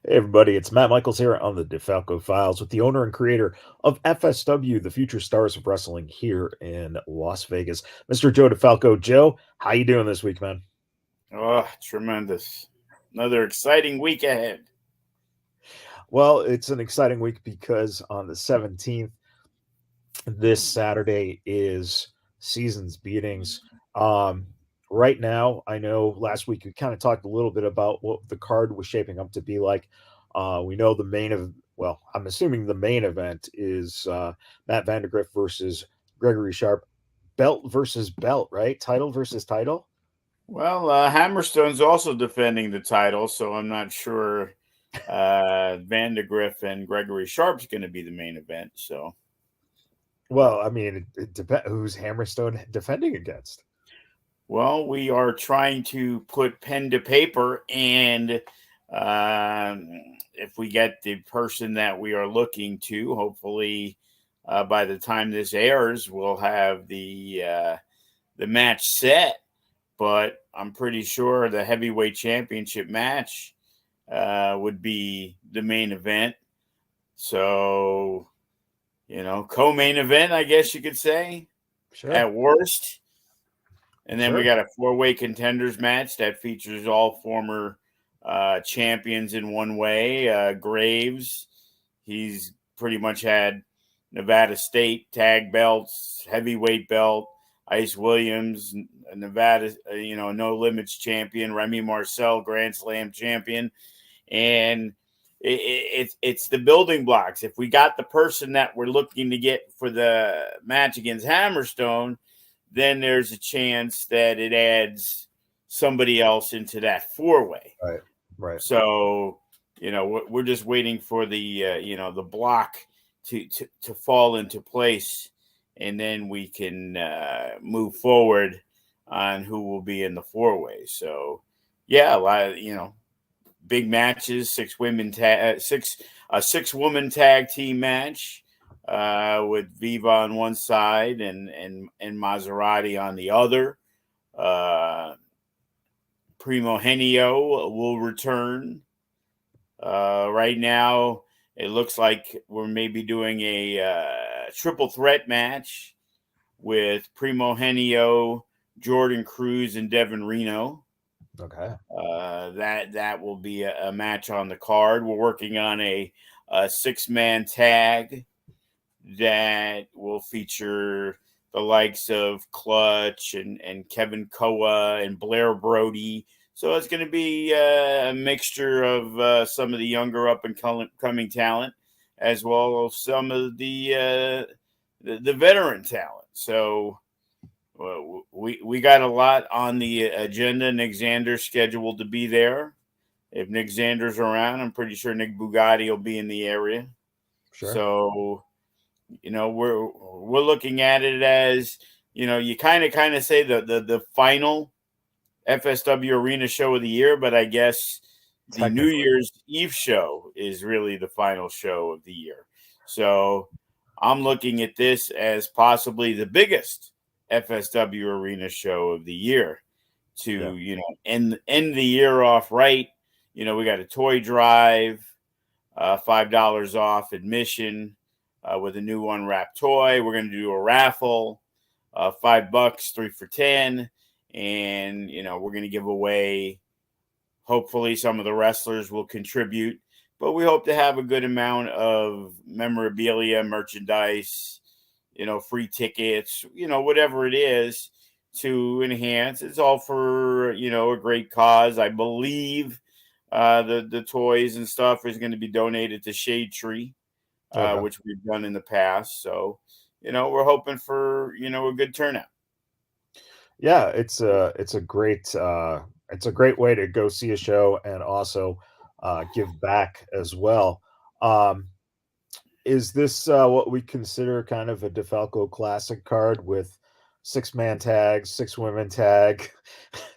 Hey everybody, it's Matt Michaels here on the DeFalco Files with the owner and creator of FSW, the Future Stars of Wrestling here in Las Vegas, Mr. Joe DeFalco. Joe, how you doing this week, man? Oh, tremendous. Another exciting week ahead. Well, it's an exciting week because on the 17th, this Saturday is seasons beatings. Um, right now, I know last week we kind of talked a little bit about what the card was shaping up to be like. We know the main of well, I'm assuming the main event is Matt Vandergriff versus Gregory Sharp, belt versus belt, right? Title versus title. Well, Hammerstone's also defending the title, so I'm not sure Vandegrift and Gregory Sharp's going to be the main event. So, Well, I mean, it depends who's Hammerstone defending against. well, we are trying to put pen to paper, and if we get the person that we are looking to, hopefully by the time this airs, we'll have the match set. But I'm pretty sure the heavyweight championship match would be the main event. So, co-main event, I guess you could say, Sure, at worst. And then we sure. got a four-way contenders match that features all former champions in one way. Graves, he's pretty much had Nevada State tag belts, heavyweight belt. Ice Williams, Nevada, no limits champion. Remy Marcel, Grand Slam champion, and it's the building blocks. If we got the person that we're looking to get for the match against Hammerstone, then there's a chance that it adds somebody else into that four way. Right, right. So, we're just waiting for the block to fall into place, and then we can move forward on who will be in the four way. So, yeah, a lot of, big matches, a 6 woman tag team match with Viva on one side and Maserati on the other. Uh, Primo Henio will return. Right now, it looks like we're maybe doing a triple threat match with Primo Henio, Jordan Cruz, and Devin Reno. Okay. That will be a match on the card. We're working on a 6-man tag that will feature the likes of Clutch and Kevin Koa and Blair Brody. So it's going to be a mixture of some of the younger up and coming talent, as well as some of the veteran talent. So we got a lot on the agenda. Nick Xander's scheduled to be there. If Nick Xander's around, I'm pretty sure Nick Bugatti will be in the area. Sure. So we're looking at it as you kind of say the final FSW Arena show of the year, but I guess the New Technically. Year's Eve show is really the final show of the year. So I'm looking at this as possibly the biggest FSW Arena show of the year Yeah. to end the year off right. We got a toy drive, $5 off admission with a new unwrapped toy. We're going to do a raffle, $5, 3 for 10, and we're going to give away. Hopefully, some of the wrestlers will contribute, but we hope to have a good amount of memorabilia, merchandise, free tickets, whatever it is to enhance. It's all for a great cause. I believe the toys and stuff is going to be donated to Shade Tree, Okay. which we've done in the past. So, we're hoping for a good turnout. Yeah, it's a great way to go see a show and also give back as well. Um, is this what we consider kind of a DeFalco classic card with 6-man tag, 6 women tag,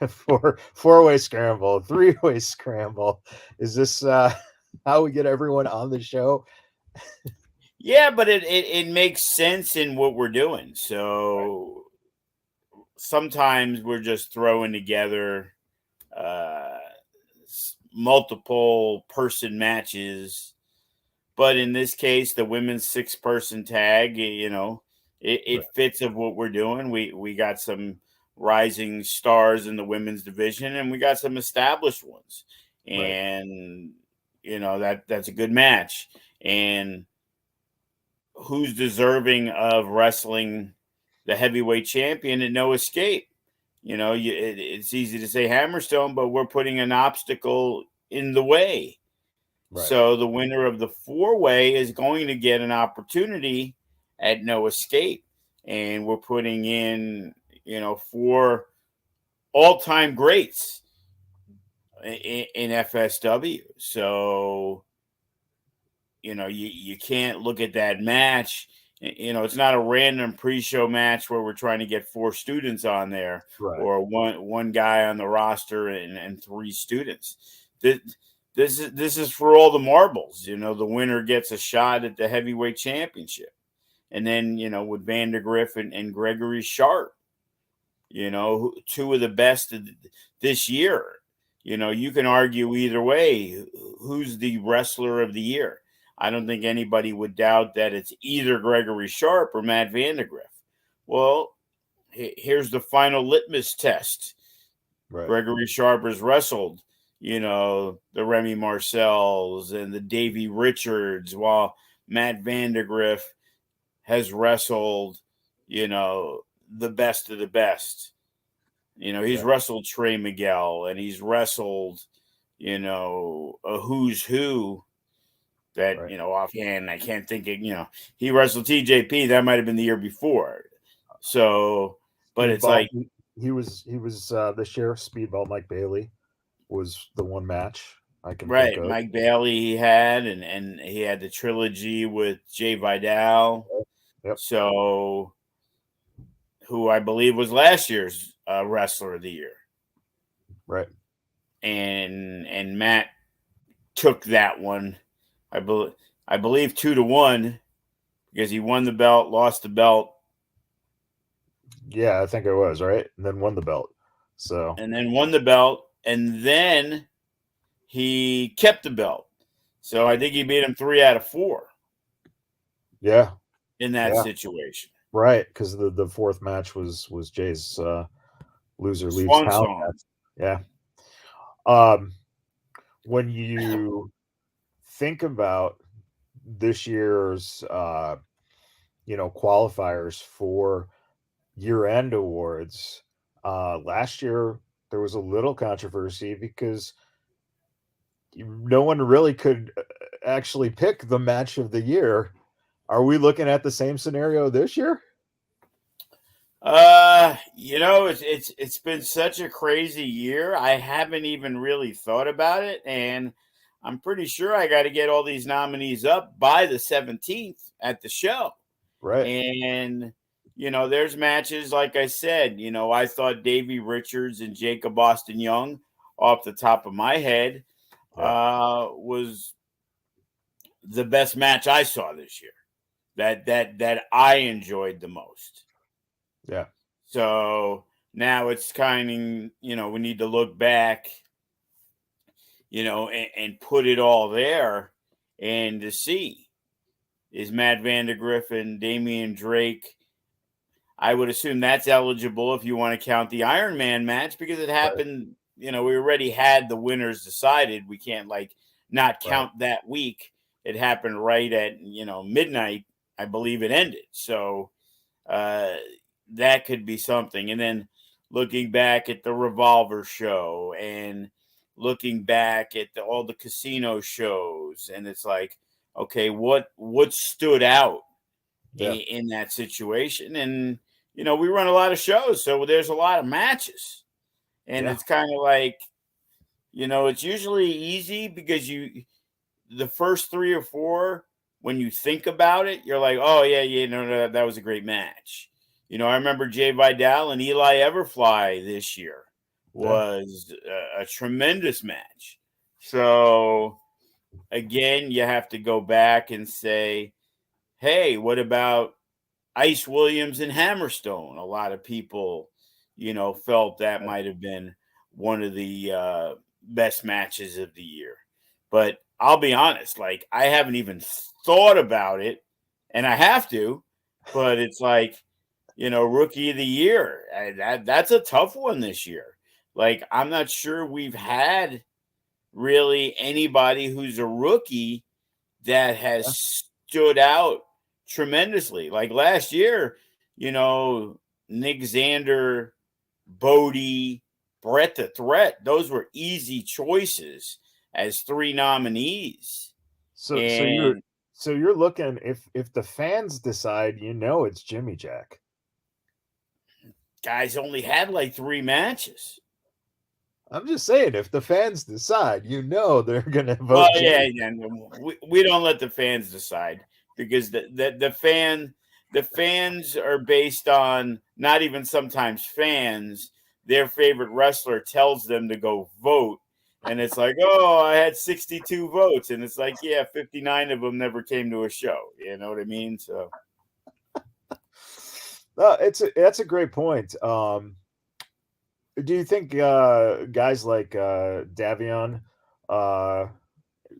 four-way scramble, three-way scramble? Is this how we get everyone on the show? Yeah, but it makes sense in what we're doing. So sometimes we're just throwing together uh, multiple person matches. But in this case, the women's 6-person tag, it Right. fits of what we're doing. We got some rising stars in the women's division, and we got some established ones, Right. and that's a good match. And who's deserving of wrestling the heavyweight champion and no escape? It's easy to say Hammerstone, but we're putting an obstacle in the way. Right. So the winner of the 4-way is going to get an opportunity at no escape. And we're putting in, 4 all-time greats in FSW. So, you can't look at that match. It's not a random pre-show match where we're trying to get 4 students on there Right. or one guy on the roster and 3 students. This is for all the marbles. The winner gets a shot at the heavyweight championship. And then, with Vandergriff and Gregory Sharp, 2 of the best of this year. You can argue either way who's the wrestler of the year. I don't think anybody would doubt that it's either Gregory Sharp or Matt Vandergriff. Well, here's the final litmus test. Right. Gregory Sharp has wrestled, the Remy Marcells and the Davey Richards, while Matt Vandergriff has wrestled, the best of the best. He's Yeah. wrestled Trey Miguel, and he's wrestled, a who's who that, Right. offhand, I can't think of, he wrestled TJP. That might have been the year before. So, but it's Speedball. like, He was the sheriff. Speedball. Mike Bailey was the one match I can think right, of. Mike Bailey he had, and he had the trilogy with Jay Vidal. Yep. So, who I believe was last year's wrestler of the year. Right. And Matt took that one. I believe 2-1 because he won the belt, lost the belt, Yeah, I think it was right, and then won the belt. So and then won the belt, and then he kept the belt. So I think he beat him 3 out of 4 yeah, in that yeah, situation. right. Because the fourth match was Jay's loser leaves Swan town song. match. Yeah. Um, when you think about this year's qualifiers for year-end awards, last year there was a little controversy because no one really could actually pick the match of the year. Are we looking at the same scenario this year? It's been such a crazy year. I haven't even really thought about it, and I'm pretty sure I got to get all these nominees up by the 17th at the show. Right. And there's matches like I said. I thought Davey Richards and Jacob Austin Young, off the top of my head, Yeah. was the best match I saw this year. That I enjoyed the most. Yeah. So now it's kind of, we need to look back, and put it all there and to see is Matt Vandergriff and Damian Drake. I would assume that's eligible if you want to count the Iron Man match because it Right. happened, we already had the winners decided. We can't not Right. count that week. It happened right at, midnight. I believe it ended. So, that could be something. And then looking back at the Revolver show and looking back at all the casino shows, and it's like, okay, what stood out Yeah. in that situation? And we run a lot of shows, so there's a lot of matches, and Yeah. it's kind of like, it's usually easy because the first 3 or 4, when you think about it, you're like, oh yeah, no, that was a great match. I remember Jay Vidal and Eli Everfly this year Yeah. was a tremendous match. So again, you have to go back and say, hey, what about Ice Williams and Hammerstone? A lot of people, felt that might have been one of the best matches of the year. But I'll be honest, like I haven't even thought about it, and I have to. But it's like, rookie of the year. That's a tough one this year. Like I'm not sure we've had really anybody who's a rookie that has stood out tremendously. Like last year, Nick Xander, Bodie, Brett the Threat, those were easy choices as three nominees. So so you're And so you're looking, if the fans decide, it's Jimmy Jack. guys only had like three matches. I'm just saying, if the fans decide, they're gonna Well, vote yeah, Jimmy. yeah. We don't let the fans decide because the fans are based on not even sometimes fans. Their favorite wrestler tells them to go vote, and it's like, oh, I had 62 votes, and it's like, yeah, 59 of them never came to a show. You know what I mean? So That's a great point. Do you think guys like Davion uh,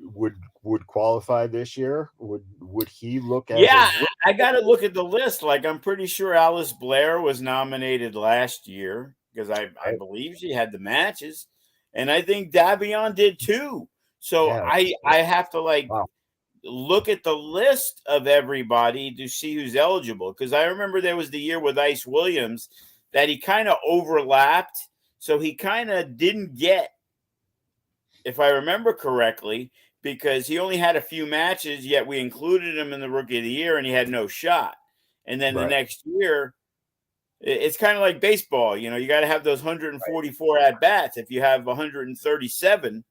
would would qualify this year? Would he look as a yeah, rookie? I got to look at the list. Like, I'm pretty sure Alice Blair was nominated last year because I Right? believe she had the matches, and I think Davion did too. So Yeah. I have to like Wow. look at the list of everybody to see who's eligible because I remember there was the year with Ice Williams that he kind of overlapped, so he kind of didn't get, if I remember correctly, because he only had a few matches, yet we included him in the rookie of the year and he had no shot. And then the Right. next year, it's kind of like baseball. You got to have those Right. 144 at bats. If you have 137,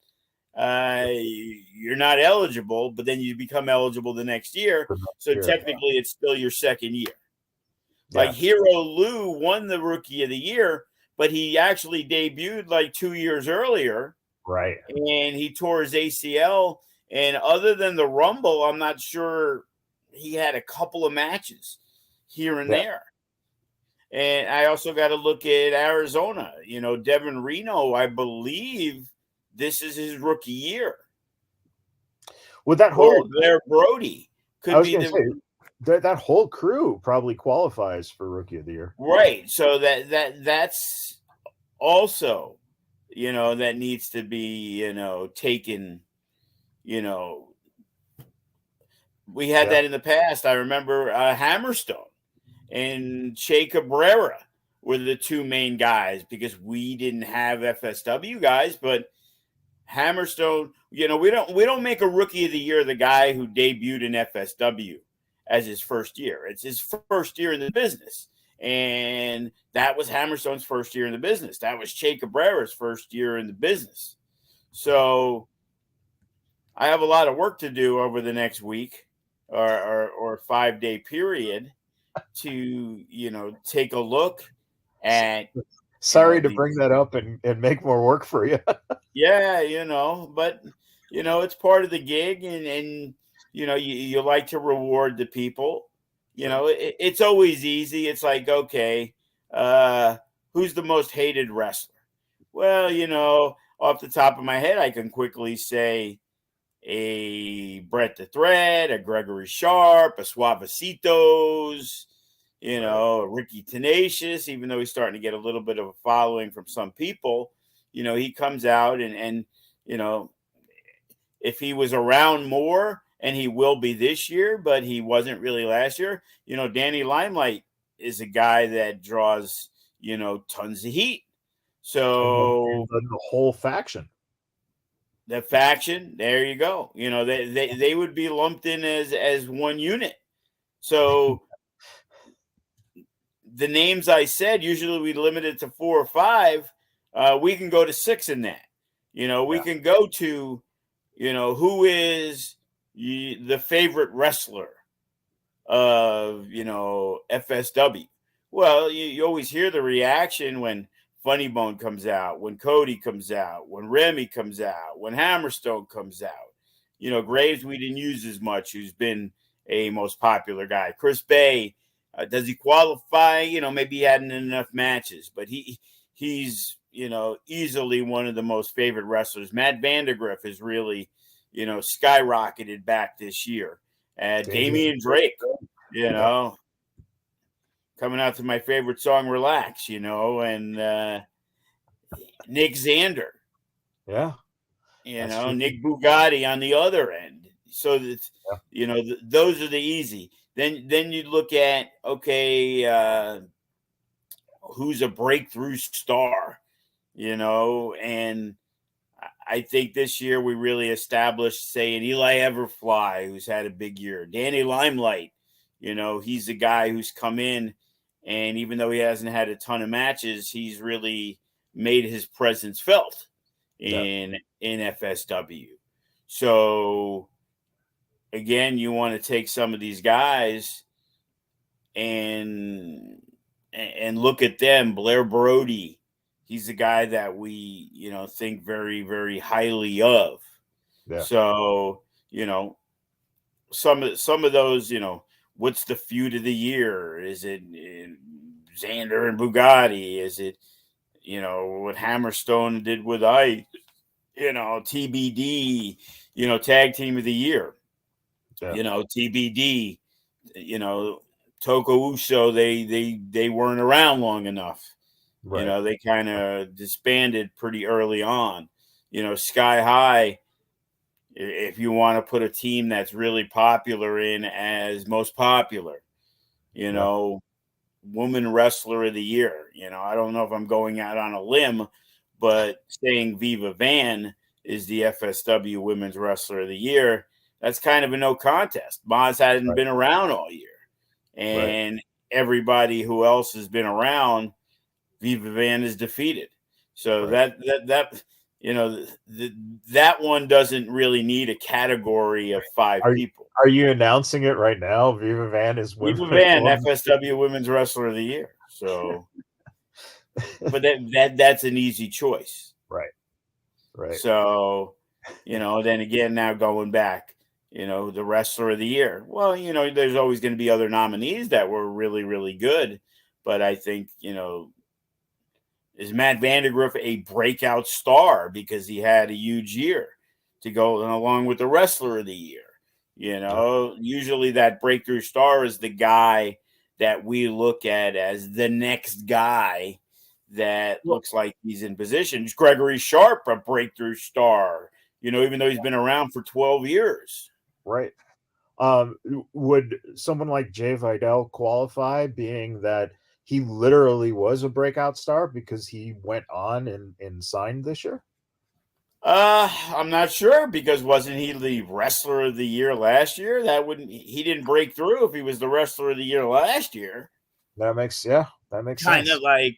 you're not eligible, but then you become eligible the next year. For next So year. technically, it's still your second year. Like Yeah. Hero Lou won the rookie of the year, but he actually debuted like 2 years earlier Right. and he tore his ACL. And other than the Rumble, I'm not sure he had a couple of matches here and Yeah. there. And I also got to look at Arizona. Devin Reno, I believe this is his rookie year. With that Or whole, Blair Brody I could was be gonna the say that whole crew probably qualifies for rookie of the year. right. So that's also, that needs to be, taken, you know, we had Yeah. that in the past. I remember Hammerstone and Che Cabrera were the two main guys because we didn't have FSW guys, but Hammerstone, we don't make a rookie of the year the guy who debuted in FSW as his first year. It's his first year in the business. And that was Hammerstone's first year in the business. That was Che Cabrera's first year in the business. So I have a lot of work to do over the next week or 5-day period to, take a look at, Sorry to bring these. that up and make more work for you. Yeah, but it's part of the gig and you like to reward the people. Sure. It's always easy. It's like, okay, uh, who's the most hated wrestler? Well, off the top of my head, I can quickly say a Brett the Thread, a Gregory Sharp, a Suavecitos, Right. a Ricky Tenacious, even though he's starting to get a little bit of a following from some people, he comes out and you know, if he was around more, and he will be this year, but he wasn't really last year, Danny Limelight is a guy that draws, tons of heat. And So then the whole faction. the faction, there you go. They would be lumped in as one unit. So the names I said, usually we limit it to 4 or 5. We can go to 6 in that. We Yeah. can go to, who is the favorite wrestler of, FSW. Well, you always hear the reaction when Funny Bone comes out, when Cody comes out, when Remy comes out, when Hammerstone comes out. Graves we didn't use as much, who's been a most popular guy. Chris Bay, does he qualify? Maybe he hadn't enough matches, but he's easily one of the most favorite wrestlers. Matt Vandergriff is really, skyrocketed back this year. Damian Drake, Yeah. coming out to my favorite song, Relax, and Nick Zander, Yeah. That's true. Nick Bugatti on the other end. So that, Yeah. those are the easy. Then you look at, okay, who's a breakthrough star, and I think this year we really established, say, an Eli Everfly, who's had a big year. Danny Limelight, he's the guy who's come in, and even though he hasn't had a ton of matches, he's really made his presence felt Yeah. in FSW. So again, you want to take some of these guys and look at them. Blair Brody, he's the guy that we think very, very highly of. Yeah. So some of those, what's the feud of the year? Is it Xander and Bugatti? Is it what Hammerstone did with Ike? TBD. Tag team of the year. Yeah. TBD. Toko Uso, they weren't around long enough. Right. They kind of disbanded pretty early on. Sky High, if you want to put a team that's really popular in as most popular, Yeah. woman wrestler of the year. I don't know if I'm going out on a limb, but saying Viva Van is the FSW Women's Wrestler of the Year, that's kind of a no contest. Maz hadn't Right. been around all year. Right. And everybody who else has been around, Viva Van is defeated. So Right. that one doesn't really need a category of five Are people. are you announcing it right now? Viva Van is Viva women. Van, FSW Women's Wrestler of the Year. So, but that's an easy choice. Right. Right. So, then again, now going back, the wrestler of the year. Well, there's always going to be other nominees that were really, really good. But I think, is Matt Vandergriff a breakout star because he had a huge year to go along with the wrestler of the year? Usually that breakthrough star is the guy that we look at as the next guy that Well, looks like he's in position. Gregory Sharp, a breakthrough star, even though he's been around for 12 years. right. Would someone like Jay Vidal qualify, being that he literally was a breakout star because he went on and signed this year? I'm not sure, because wasn't he the wrestler of the year last year? He didn't break through if he was the wrestler of the year last year. That makes Kind of sense. like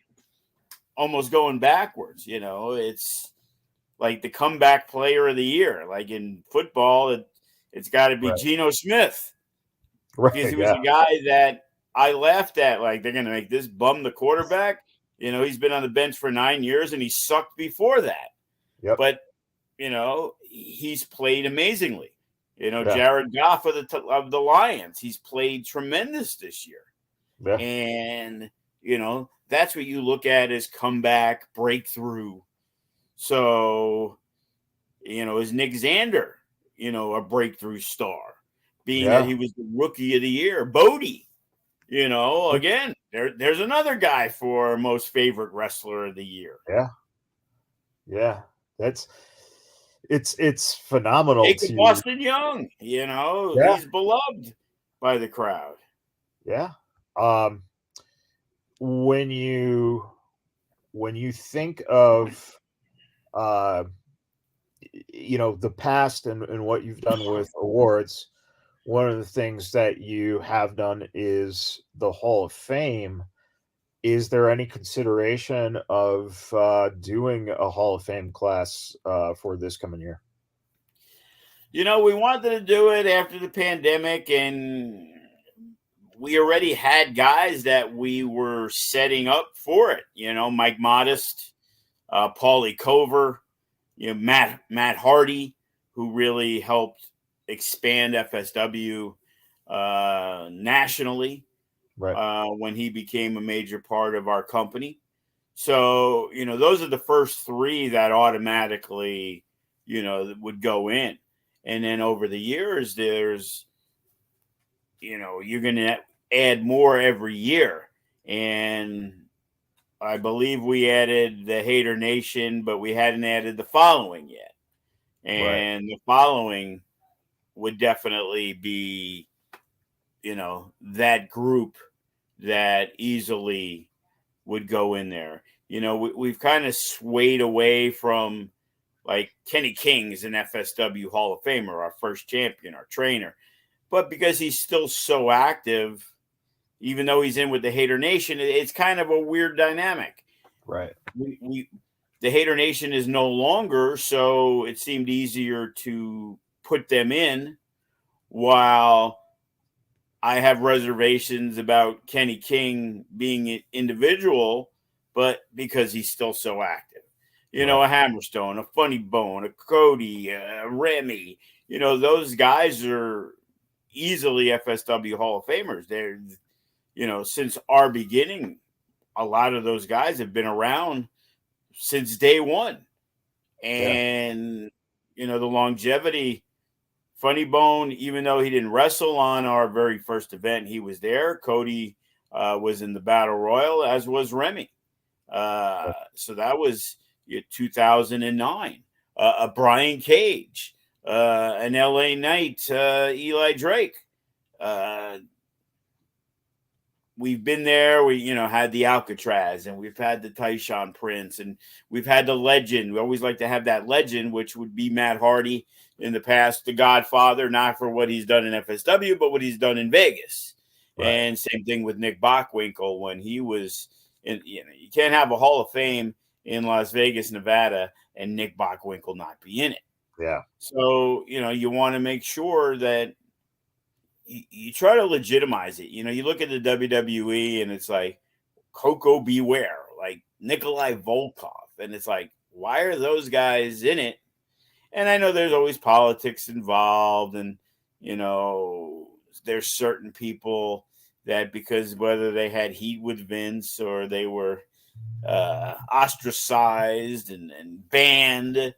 almost going backwards, it's like the comeback player of the year. Like in football, it's got to be Right. Geno Smith, because he Right. was Yeah. a guy that I laughed at. Like, they're going to make this bum the quarterback. He's been on the bench for 9 years and he sucked before that. Yep. But, he's played amazingly. Yeah. Jared Goff of the Lions, he's played tremendous this year. Yeah. And, that's what you look at as comeback, breakthrough. So, is Nick Zander, a breakthrough star, being that Yeah. he was the rookie of the year? Bodie, again, there's another guy for most favorite wrestler of the year. Yeah. Yeah. That's it's phenomenal Jacob to. Boston Young, Yeah. he's beloved by the crowd. Yeah. Um, when you think of uh the past and what you've done with awards, one of the things that you have done is the Hall of Fame. Is there any consideration of doing a Hall of Fame class for this coming year? We wanted to do it after the pandemic, and we already had guys that we were setting up for it. Mike Modest, Paulie Cover, Matt Hardy, who really helped expand FSW nationally Right. when he became a major part of our company. So, those are the first three that automatically, would go in. And then over the years, you're going to add more every year. And I believe we added the Hater Nation, but we hadn't added the following yet. Right. And the following would definitely be, that group that easily would go in there. We've kind of swayed away from, like, Kenny King's an FSW Hall of Famer, our first champion, our trainer. But because he's still so active, even though he's in with the Hater Nation, it's kind of a weird dynamic. Right. The Hater Nation is no longer, so it seemed easier to put them in, while I have reservations about Kenny King being an individual, but because he's still so active. Right. A Hammerstone, a Funny Bone, a Cody, a Remy, those guys are easily FSW Hall of Famers. They're, since our beginning, a lot of those guys have been around since day one. Yeah. And, the longevity, Funny Bone, even though he didn't wrestle on our very first event, he was there. Cody was in the Battle Royal, as was Remy. So that was 2009. A Brian Cage, an LA Knight, Eli Drake. We've been there. We, had the Alcatraz, and we've had the Tyshawn Prince, and we've had the legend. We always like to have that legend, which would be Matt Hardy in the past, the Godfather, not for what he's done in FSW, but what he's done in Vegas. Right. And same thing with Nick Bockwinkel when he was in, you can't have a Hall of Fame in Las Vegas, Nevada, and Nick Bockwinkel not be in it. Yeah. So, you want to make sure that you try to legitimize it. You look at the WWE and it's like Coco Beware, like Nikolai Volkov. And it's like, why are those guys in it? And I know there's always politics involved, and, there's certain people that, because whether they had heat with Vince or they were ostracized and banned,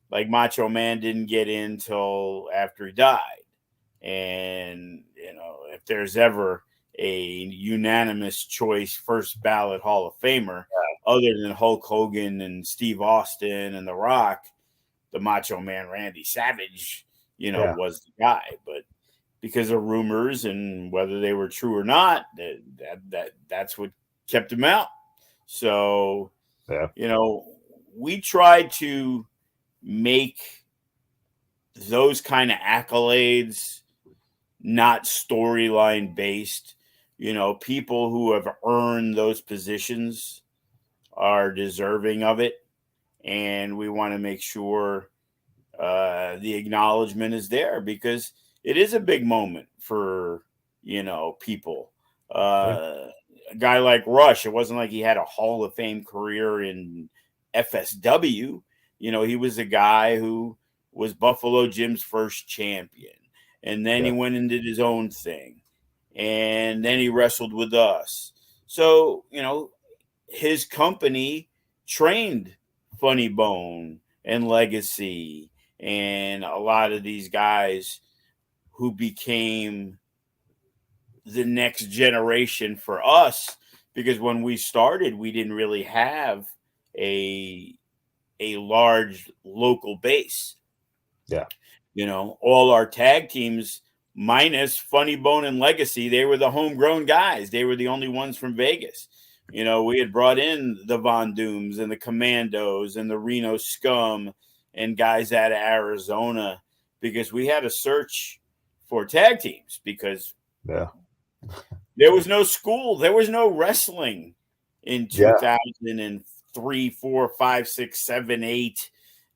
like Macho Man didn't get in till after he died. And, if there's ever a unanimous choice first ballot Hall of Famer, other than Hulk Hogan and Steve Austin and The Rock, the Macho Man Randy Savage, Yeah. was the guy. But because of rumors and whether they were true or not, that's what kept him out. So, Yeah. we tried to make those kind of accolades not storyline based. People who have earned those positions are deserving of it, and we want to make sure the acknowledgement is there, because it is a big moment for people. Yeah. A guy like Rush, it wasn't like he had a Hall of Fame career in FSW. He was a guy who was Buffalo Jim's first champion, and then he Yeah. went and did his own thing, and then he wrestled with us. So his company trained Funny Bone and Legacy and a lot of these guys who became the next generation for us, because when we started, we didn't really have a large local base. Yeah. All our tag teams minus Funny Bone and Legacy, they were the homegrown guys. They were the only ones from Vegas. We had brought in the Von Dooms and the Commandos and the Reno Scum and guys out of Arizona, because we had to search for tag teams, because Yeah. there was no school. There was no wrestling in Yeah. 2003, 4, 5, 6, 7, 8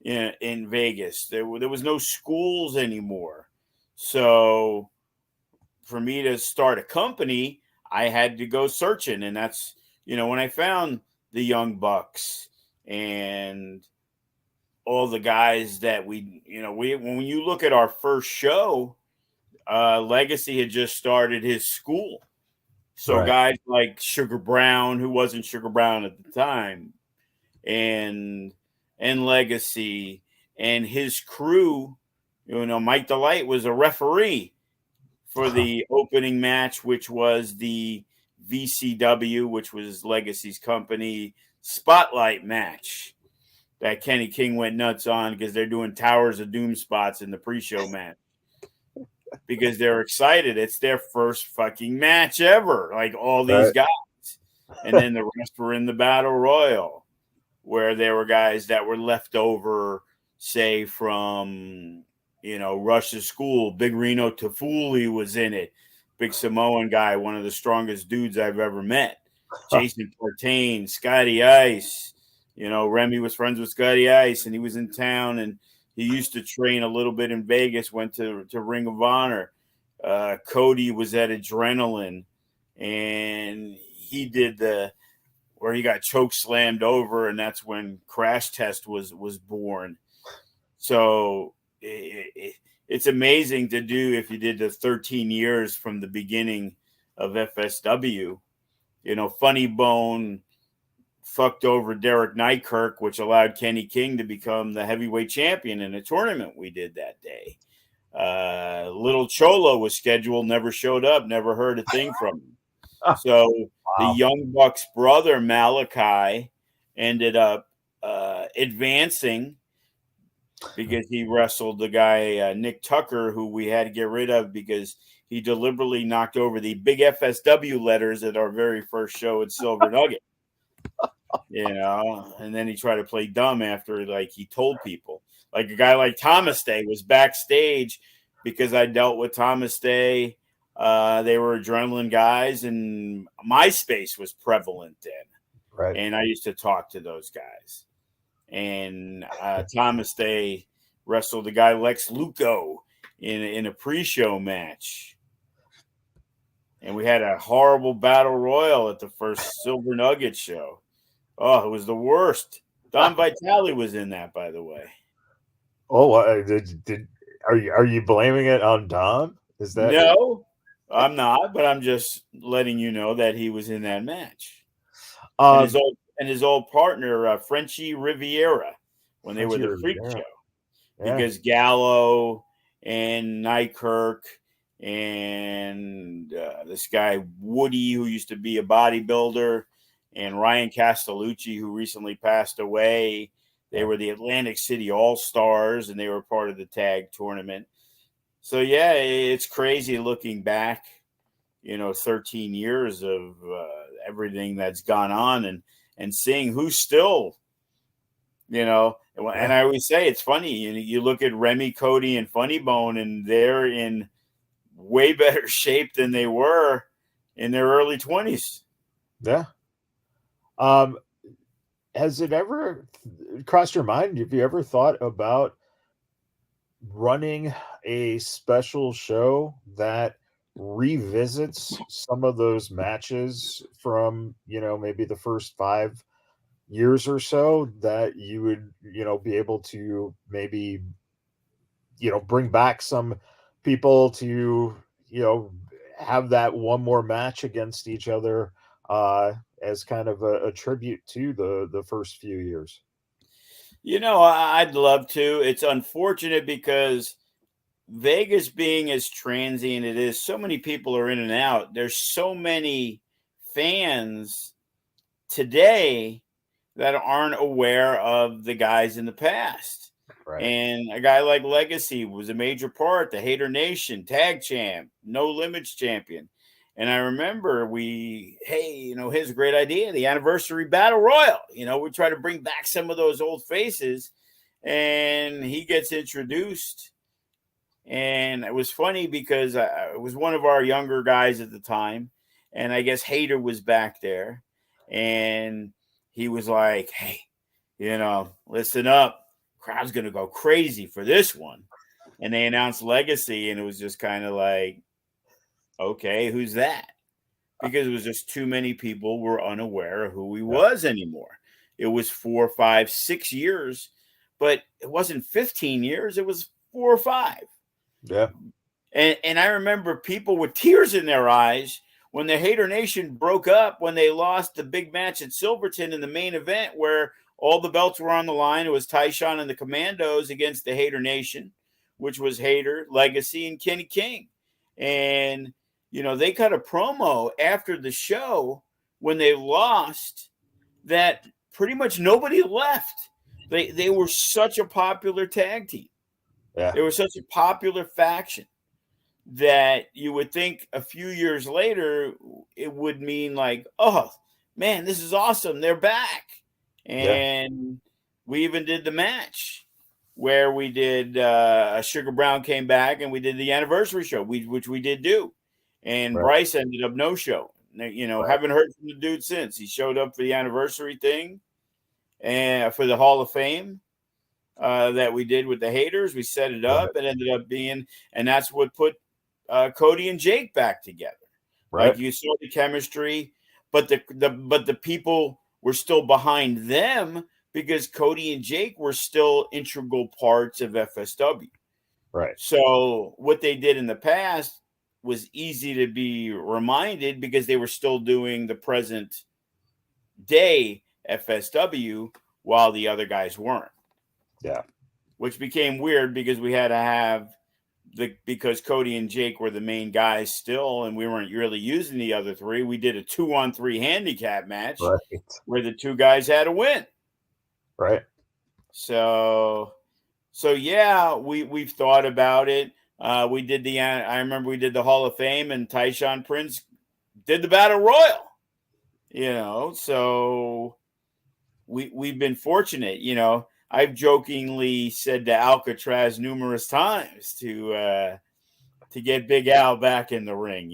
in Vegas. There was no schools anymore. So for me to start a company, I had to go searching. And that's, when I found the Young Bucks and all the guys that when you look at our first show, Legacy had just started his school. So Right. guys like Sugar Brown, who wasn't Sugar Brown at the time, and Legacy and his crew, Mike Delight was a referee for the opening match, which was the VCW, which was Legacy's company spotlight match that Kenny King went nuts on because they're doing Towers of Doom spots in the pre-show match because they're excited. It's their first fucking match ever, like all these Right. guys. And then the rest were in the Battle Royal, where there were guys that were left over, say, from, Rush's school. Big Reno Tafuli was in it. Big Samoan guy, one of the strongest dudes I've ever met. Jason Portain, Scotty Ice. Remy was friends with Scotty Ice, and he was in town, and he used to train a little bit in Vegas, went to Ring of Honor. Cody was at Adrenaline, and he did where he got choke slammed over, and that's when Crash Test was born. So it's amazing to do if you did the 13 years from the beginning of FSW. Funny Bone fucked over Derek Nykirk, which allowed Kenny King to become the heavyweight champion in a tournament we did that day. Little Cholo was scheduled, never showed up, never heard a thing from him. So the Wow. Young Bucks brother Malachi ended up advancing because he wrestled the guy Nick Tucker, who we had to get rid of because he deliberately knocked over the big FSW letters at our very first show at Silver Nugget. And then he tried to play dumb after, like, he told people. Like a guy like Thomas Day was backstage because I dealt with Thomas Day. They were Adrenaline guys, and MySpace was prevalent then. Right. And I used to talk to those guys. And Thomas Day wrestled the guy Lex Luco in a pre-show match. And we had a horrible battle royal at the first Silver Nugget show. Oh, it was the worst. Don Vitale was in that, by the way. Oh, are you blaming it on Dom? Is that No, I'm not, but I'm just letting you know that he was in that match. And um his old partner, Frenchie Riviera, when they were Frenchie the Freak Riviera? Show, Yeah. because Gallo and Nykirk and this guy Woody, who used to be a bodybuilder, and Ryan Castellucci, who recently passed away. They were the Atlantic City All-Stars, and they were part of the tag tournament. So, yeah, it's crazy looking back, 13 years of everything that's gone on and seeing who's still, and I always say it's funny. You look at Remy, Cody, and Funny Bone, and they're in way better shape than they were in their early 20s. Yeah. Has it ever crossed your mind? Have you ever thought about running a special show that revisits some of those matches from, maybe the first 5 years or so that you would, be able to maybe, bring back some people to, have that one more match against each other as kind of a tribute to the first few years? I'd love to. It's unfortunate because Vegas being as transient it is, so many people are in and out. There's so many fans today that aren't aware of the guys in the past. Right. And a guy like Legacy was a major part, the Hater Nation, tag champ, no limits champion. And I remember here's a great idea, the anniversary battle royal. We try to bring back some of those old faces, and he gets introduced. And it was funny because it was one of our younger guys at the time, and I guess Hater was back there, and he was like, "Hey, listen up, crowd's gonna go crazy for this one." And they announced Legacy, and it was just kind of like, okay, who's that? Because it was just too many people were unaware of who he Yeah. was anymore. It was 4, 5, 6 years, but it wasn't 15 years. It was 4 or 5. Yeah. And I remember people with tears in their eyes when the Hater Nation broke up, when they lost the big match at Silverton in the main event where all the belts were on the line. It was Tyshawn and the Commandos against the Hater Nation, which was Hater, Legacy, and Kenny King. And, they cut a promo after the show when they lost that pretty much nobody left. They were such a popular tag team. Yeah. They were such a popular faction that you would think a few years later it would mean like, oh, man, this is awesome. They're back. And we even did the match where we did Sugar Brown came back and we did the anniversary show, which we did do. And Bryce ended up no show. Haven't heard from the dude since. He showed up for the anniversary thing and for the Hall of Fame that we did with the Haters. We set it up. It ended up being, and that's what put Cody and Jake back together. Right. Like you saw the chemistry, but the people were still behind them because Cody and Jake were still integral parts of FSW. Right. So what they did in the past was easy to be reminded because they were still doing the present day FSW while the other guys weren't. Yeah. Which became weird because we had to have because Cody and Jake were the main guys still, and we weren't really using the other three. We did a 2-on-3 handicap match where the two guys had to win. Right. So yeah, we've thought about it. We did I remember we did the Hall of Fame and Tyshawn Prince did the Battle Royal. So we've been fortunate, I've jokingly said to Alcatraz numerous times to get Big Al back in the ring,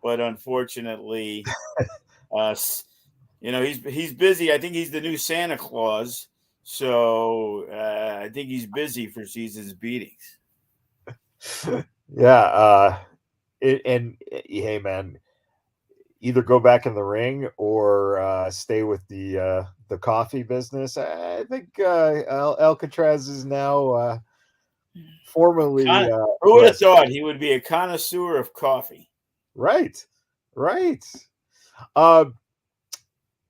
but unfortunately, he's busy. I think he's the new Santa Claus, so I think he's busy for season's beatings. Yeah, hey, man, either go back in the ring or stay with the coffee business. I think Alcatraz is now formerly. Who would have thought he would be a connoisseur of coffee? Right.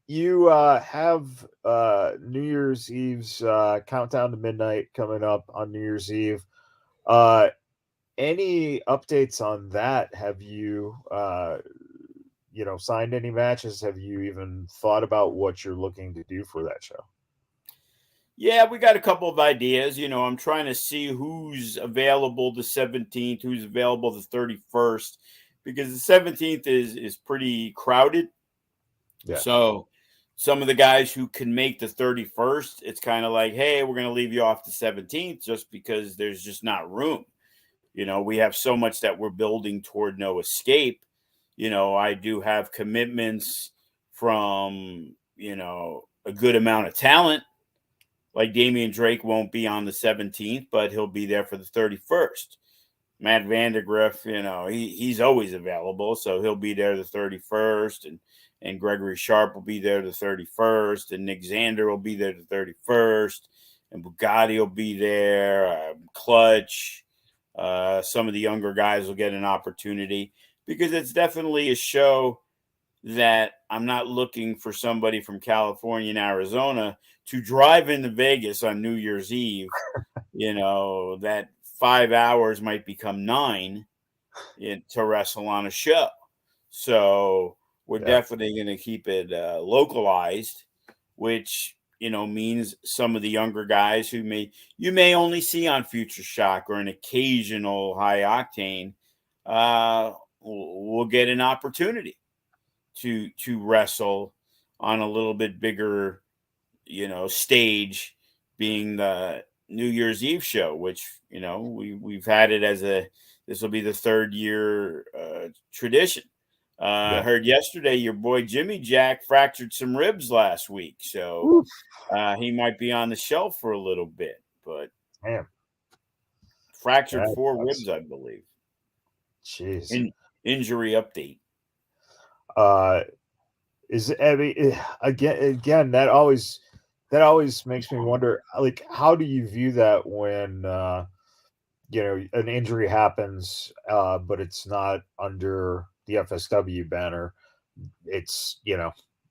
You have New Year's Eve's Countdown to Midnight coming up on New Year's Eve. Any updates on that? Have you signed any matches? Have you even thought about what you're looking to do for that show? Yeah, we got a couple of ideas. I'm trying to see who's available the 17th, who's available the 31st, because the 17th is pretty crowded. Yeah. So some of the guys who can make the 31st, it's kind of like, hey, we're going to leave you off the 17th just because there's just not room. We have so much that we're building toward No Escape. I do have commitments from, a good amount of talent. Like Damian Drake won't be on the 17th, but he'll be there for the 31st. Matt Vandergriff, he's always available, so he'll be there the 31st, and Gregory Sharp will be there the 31st, and Nick Xander will be there the 31st, and Bugatti will be there, Clutch. Some of the younger guys will get an opportunity because it's definitely a show that I'm not looking for somebody from California and Arizona to drive into Vegas on New Year's Eve. That 5 hours might become 9 to wrestle on a show. So we're definitely going to keep it localized, which means some of the younger guys who you may only see on Future Shock or an occasional High Octane will get an opportunity to wrestle on a little bit bigger stage, being the New Year's Eve show, which we've had it as this will be the 3rd year tradition. I heard yesterday your boy Jimmy Jack fractured some ribs last week, so he might be on the shelf for a little bit. But fractured 4 ribs, I believe. Jeez. Injury update. Again that always makes me wonder, like, how do you view that when an injury happens, but it's not under the FSW banner. It's,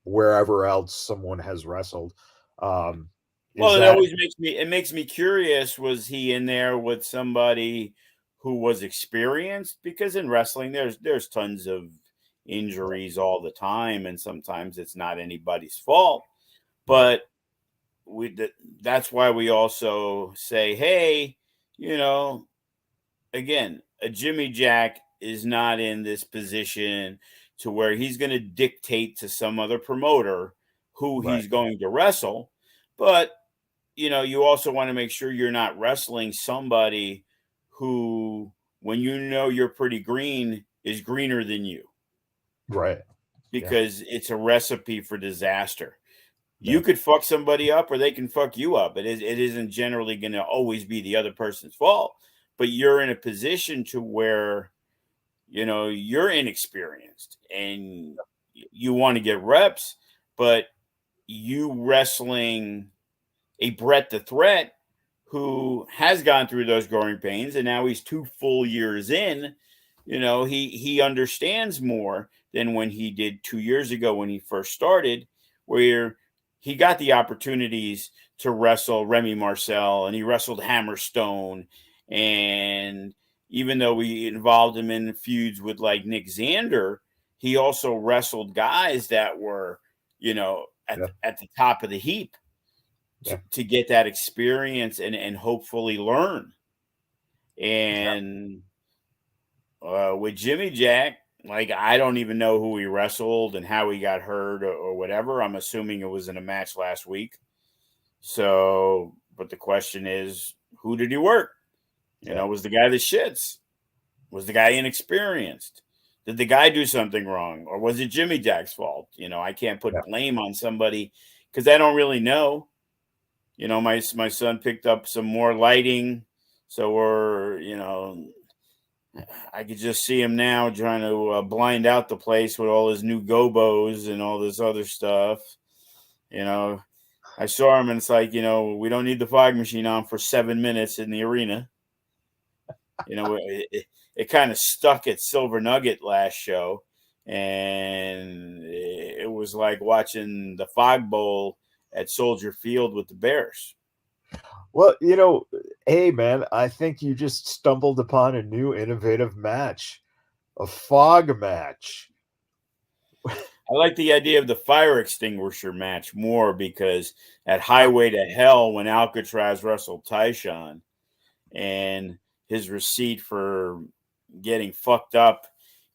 wherever else someone has wrestled. Is Well, it that always makes me curious. Was he in there with somebody who was experienced? Because in wrestling, there's tons of injuries all the time, and sometimes it's not anybody's fault. right? But we that's why we also say, hey, you know, again, a Jimmy Jack is not in this position to where he's going to dictate to some other promoter who Right. he's going to wrestle. But, you also want to make sure you're not wrestling somebody who, when you know you're pretty green, is greener than you, Right. Yeah. because it's a recipe for disaster. You Yeah. could fuck somebody up or they can fuck you up. It isn't generally going to always be the other person's fault, but you're in a position to where, you're inexperienced and you want to get reps, but you wrestling a Brett the Threat who has gone through those growing pains, and now he's 2 full years in. He understands more than when he did 2 years ago when he first started, where he got the opportunities to wrestle Remy Marcel and he wrestled Hammerstone. And even though we involved him in feuds with like Nick Zander, he also wrestled guys that were, Yeah. at the top of the heap Yeah. to get that experience and hopefully learn. Yeah. And with Jimmy Jack, like, I don't even know who he wrestled and how he got hurt or whatever. I'm assuming it was in a match last week. So, but the question is, who did he work? Yeah. Was the guy that shits? Was the guy inexperienced? Did the guy do something wrong? Or was it Jimmy Jack's fault? I can't put Yeah. blame on somebody because I don't really know. My son picked up some more lighting. So I could just see him now trying to blind out the place with all his new gobos and all this other stuff. I saw him and it's like, we don't need the fog machine on for 7 minutes in the arena. It kind of stuck at Silver Nugget last show. And it was like watching the Fog Bowl at Soldier Field with the Bears. Well, hey man, I think you just stumbled upon a new innovative match, a fog match. I like the idea of the fire extinguisher match more because at Highway to Hell, when Alcatraz wrestled Tyshawn, and his receipt for getting fucked up,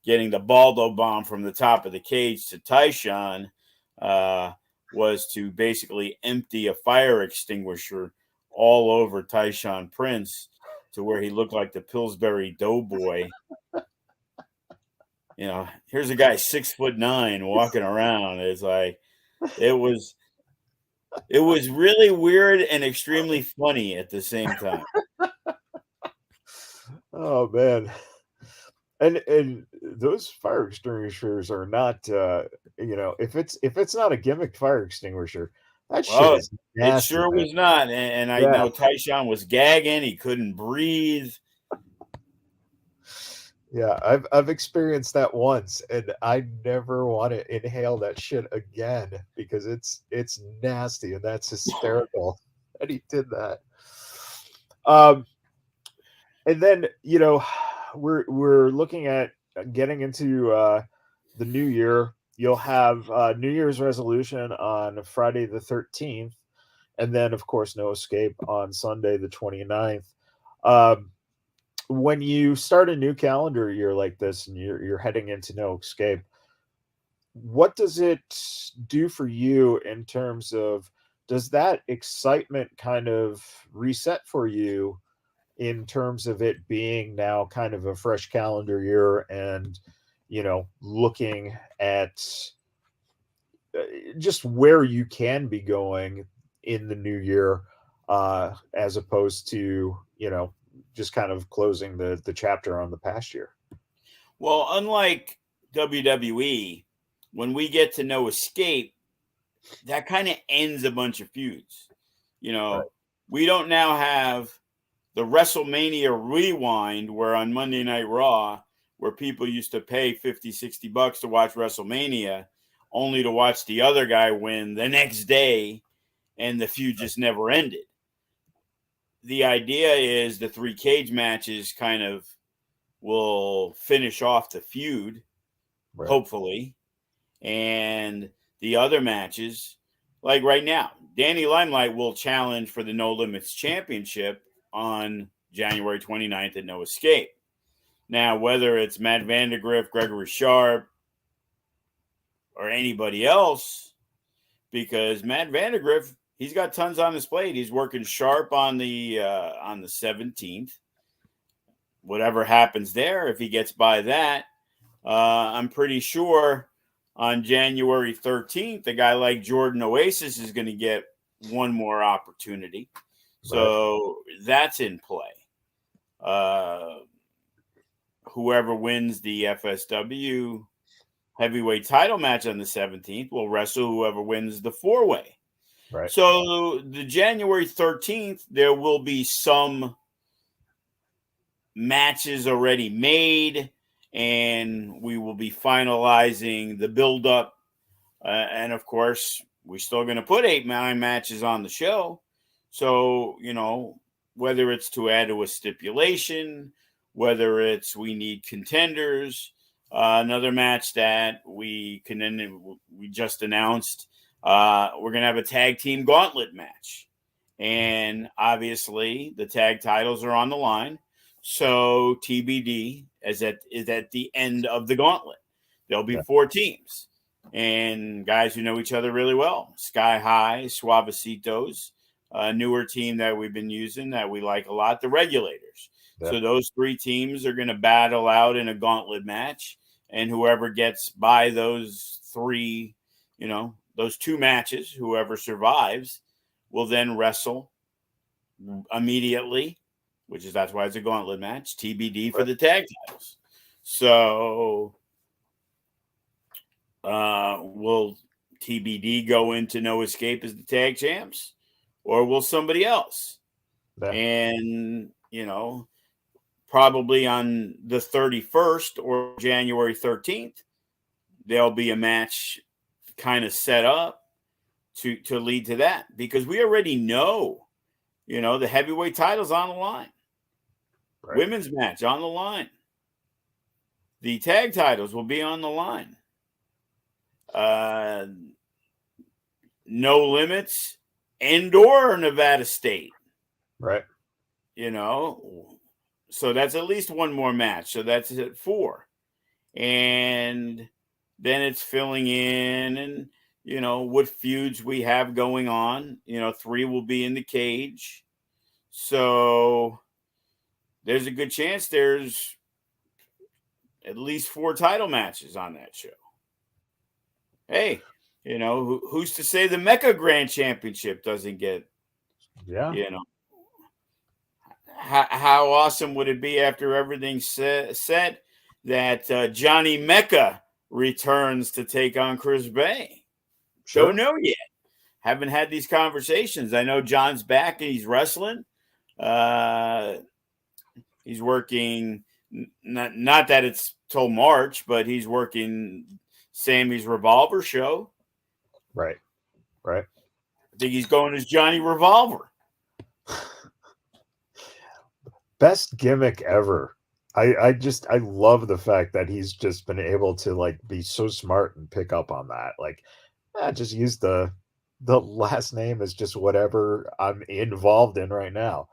getting the Baldo bomb from the top of the cage to Tyshawn, was to basically empty a fire extinguisher all over Tyshawn Prince to where he looked like the Pillsbury Doughboy. Here's a guy 6'9" walking around. It's like it was really weird and extremely funny at the same time. Oh man. And those fire extinguishers are not if it's not a gimmick fire extinguisher, that shit Well, is it nasty, sure man. was not, and I Yeah. know Tyshawn was gagging. He couldn't breathe. Yeah, I've experienced that once and I never want to inhale that shit again because it's nasty and that's hysterical that he did that. Um and then, we're looking at getting into the new year. You'll have New Year's resolution on Friday the 13th and then of course No Escape on Sunday the 29th. Um when you start a new calendar year like this and you're heading into No Escape, what does it do for you in terms of, does that excitement kind of reset for you in terms of it being now kind of a fresh calendar year and looking at just where you can be going in the new year, as opposed to just kind of closing the chapter on the past year. Well, unlike WWE, when we get to No Escape, that kind of ends a bunch of feuds. You Right. know, we don't now have the WrestleMania rewind where on Monday Night Raw where people used to pay 50, $60 to watch WrestleMania only to watch the other guy win the next day and the feud just never ended. The idea is the 3 cage matches kind of will finish off the feud, Right. hopefully. And the other matches, like right now, Danny Limelight will challenge for the No Limits Championship on January 29th at No Escape. Now, whether it's Matt Vandergriff, Gregory Sharp, or anybody else, because Matt Vandergriff, he's got tons on his plate. He's working Sharp on the 17th. Whatever happens there, if he gets by that, I'm pretty sure on January 13th, a guy like Jordan Oasis is going to get one more opportunity. So that's in play. Whoever wins the FSW heavyweight title match on the 17th will wrestle whoever wins the 4-way. Right. So the January 13th, there will be some matches already made, and we will be finalizing the build-up. And, of course, we're still going to put 8-9 matches on the show. So, whether it's to add to a stipulation, whether it's we need contenders, another match that we just announced, we're going to have a tag team gauntlet match. And obviously the tag titles are on the line. So TBD is at the end of the gauntlet. There'll be 4 teams and guys who know each other really well. Sky High, Suavecitos, a newer team that we've been using that we like a lot, the Regulators. Yeah. So those 3 teams are going to battle out in a gauntlet match. And whoever gets by those 3, those 2 matches, whoever survives will then wrestle immediately, that's why it's a gauntlet match, TBD for the tag titles. So will TBD go into No Escape as the tag champs, or will somebody else? Yeah. And, probably on the 31st or January 13th, there'll be a match kind of set up to lead to that, because we already know, the heavyweight title's on the line. Right. Women's match on the line. The tag titles will be on the line. No Limits and/or Nevada State. Right. So that's at least one more match. So that's at 4. And then it's filling in and, what feuds we have going on. 3 will be in the cage. So there's a good chance there's at least 4 title matches on that show. Hey, who's to say the Mecca Grand Championship doesn't get, how awesome would it be after everything's set that Johnny Mecca returns to take on Chris Bay? Sure. Don't know yet. Haven't had these conversations. I know John's back and he's wrestling. He's working, not that it's till March, but he's working Sammy's Revolver show. Right. I think he's going as Johnny Revolver. Best gimmick ever. I love the fact that he's just been able to be so smart and pick up on that. Just use the last name as just whatever I'm involved in right now.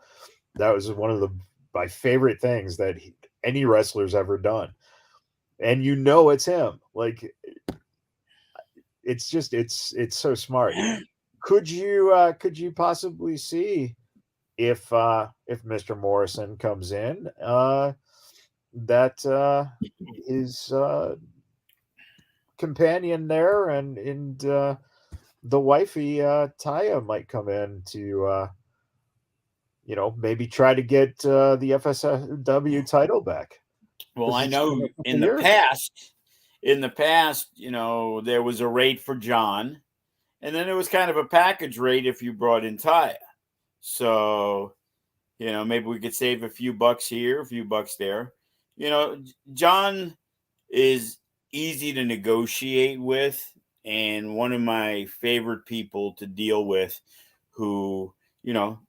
That was one of my favorite things that any wrestler's ever done. And it's him. It's so smart. Could you possibly see if Mr. Morrison comes in, that his companion there and the wifey Taya might come in to maybe try to get the FSW title back? Well, I know in the past, there was a rate for John, and then it was kind of a package rate if you brought in Taya. So, maybe we could save a few bucks here, a few bucks there. John is easy to negotiate with, and one of my favorite people to deal with. Who,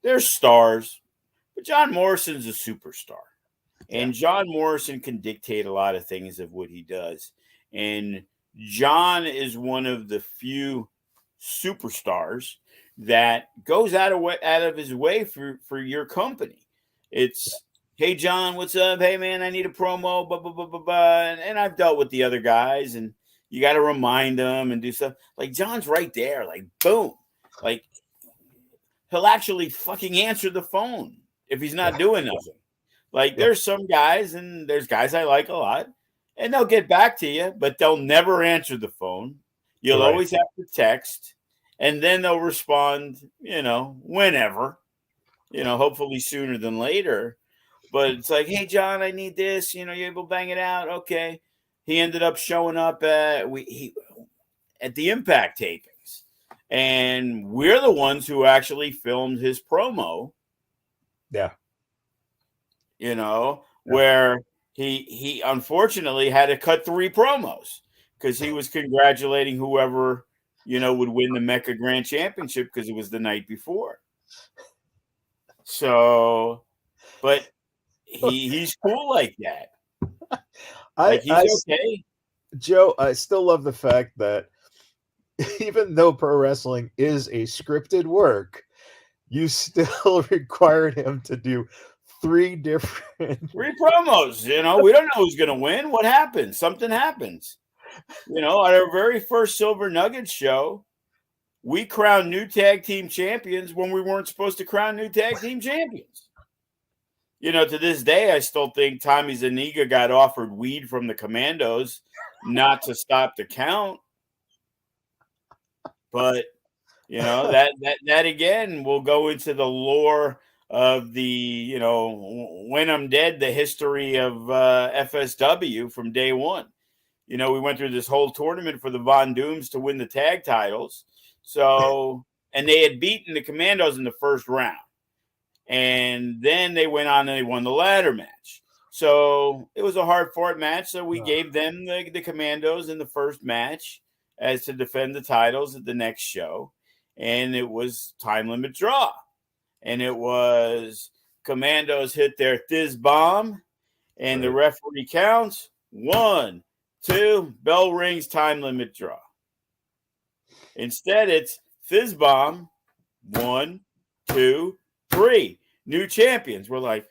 they're stars, but John Morrison's a superstar. Yeah. And John Morrison can dictate a lot of things of what he does. And John is one of the few superstars that goes out of his way for your company. It's, hey John, what's up? Hey man, I need a promo. Blah blah blah blah blah. And I've dealt with the other guys, and you got to remind them and do stuff. Like John's right there. Like boom. Like he'll actually fucking answer the phone if he's not doing nothing. Like Yeah. there's some guys, and there's guys I like a lot, and they'll get back to you, but they'll never answer the phone. You'll Right. always have to text, and then they'll respond, whenever, hopefully sooner than later. But it's like, hey John, I need this. You able to bang it out? Okay. He ended up showing up at the Impact tapings, and we're the ones who actually filmed his promo. Yeah. Where he unfortunately had to cut 3 promos because he was congratulating whoever, would win the Mecca Grand Championship because it was the night before. So, but he's cool like that. Like he's okay. Joe, I still love the fact that even though pro wrestling is a scripted work, you still required him to do 3 different 3 promos. We don't know who's going to win. What happens? Something happens. At our very first Silver Nuggets show, we crowned new tag team champions when we weren't supposed to crown new tag team champions. To this day, I still think Tommy Zuniga got offered weed from the Commandos not to stop the count. But, that again will go into the lore of the, when I'm dead, the history of FSW from day one. We went through this whole tournament for the Von Dooms to win the tag titles. So, and they had beaten the Commandos in the first round. And then they went on and they won the ladder match. So it was a hard-fought match. So we gave them the Commandos in the first match as to defend the titles at the next show. And it was time limit draw. And it was Commandos hit their Thiz bomb. And the referee counts 1, 2, bell rings, time limit draw. Instead, it's Thiz bomb, 1, 2, 3. New champions. We're like,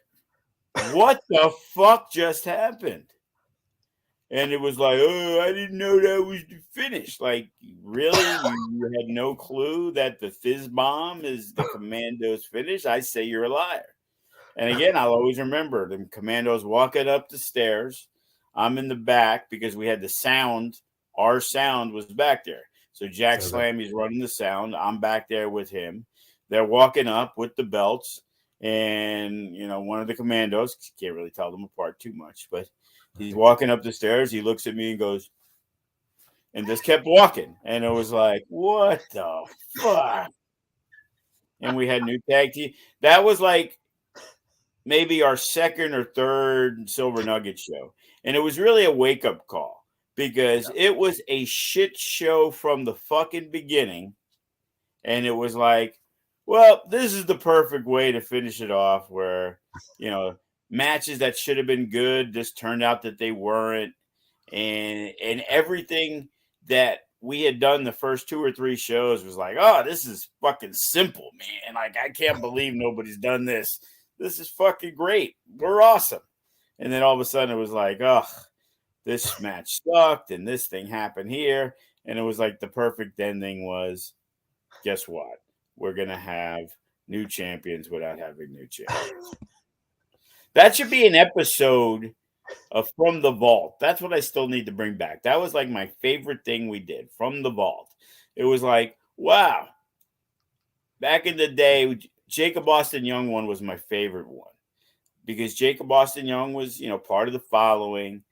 what the fuck just happened? And it was like, oh, I didn't know that was the finish. Like, really? You had no clue that the Thiz bomb is the Commandos' finish? I say you're a liar. And again, I'll always remember the Commandos walking up the stairs. I'm in the back because we had the sound. Our sound was back there. So Jack Slammy's running the sound. I'm back there with him. They're walking up with the belts. And, one of the Commandos, can't really tell them apart too much, but he's walking up the stairs. He looks at me and goes, and just kept walking. And it was like, what the fuck? And we had new tag team. That was like maybe our second or third Silver Nugget show. And it was really a wake-up call because it was a shit show from the fucking beginning. And it was like, well, this is the perfect way to finish it off where, matches that should have been good just turned out that they weren't. And everything that we had done the first 2 or 3 shows was like, oh, this is fucking simple, man. Like, I can't believe nobody's done this. This is fucking great. We're awesome. And then all of a sudden it was like, oh, this match sucked and this thing happened here. And it was like the perfect ending was, guess what? We're going to have new champions without having new champions. That should be an episode of From the Vault. That's what I still need to bring back. That was like my favorite thing we did, From the Vault. It was like, wow. Back in the day, Jacob Austin Young one was my favorite one because Jacob Austin Young was, part of the following,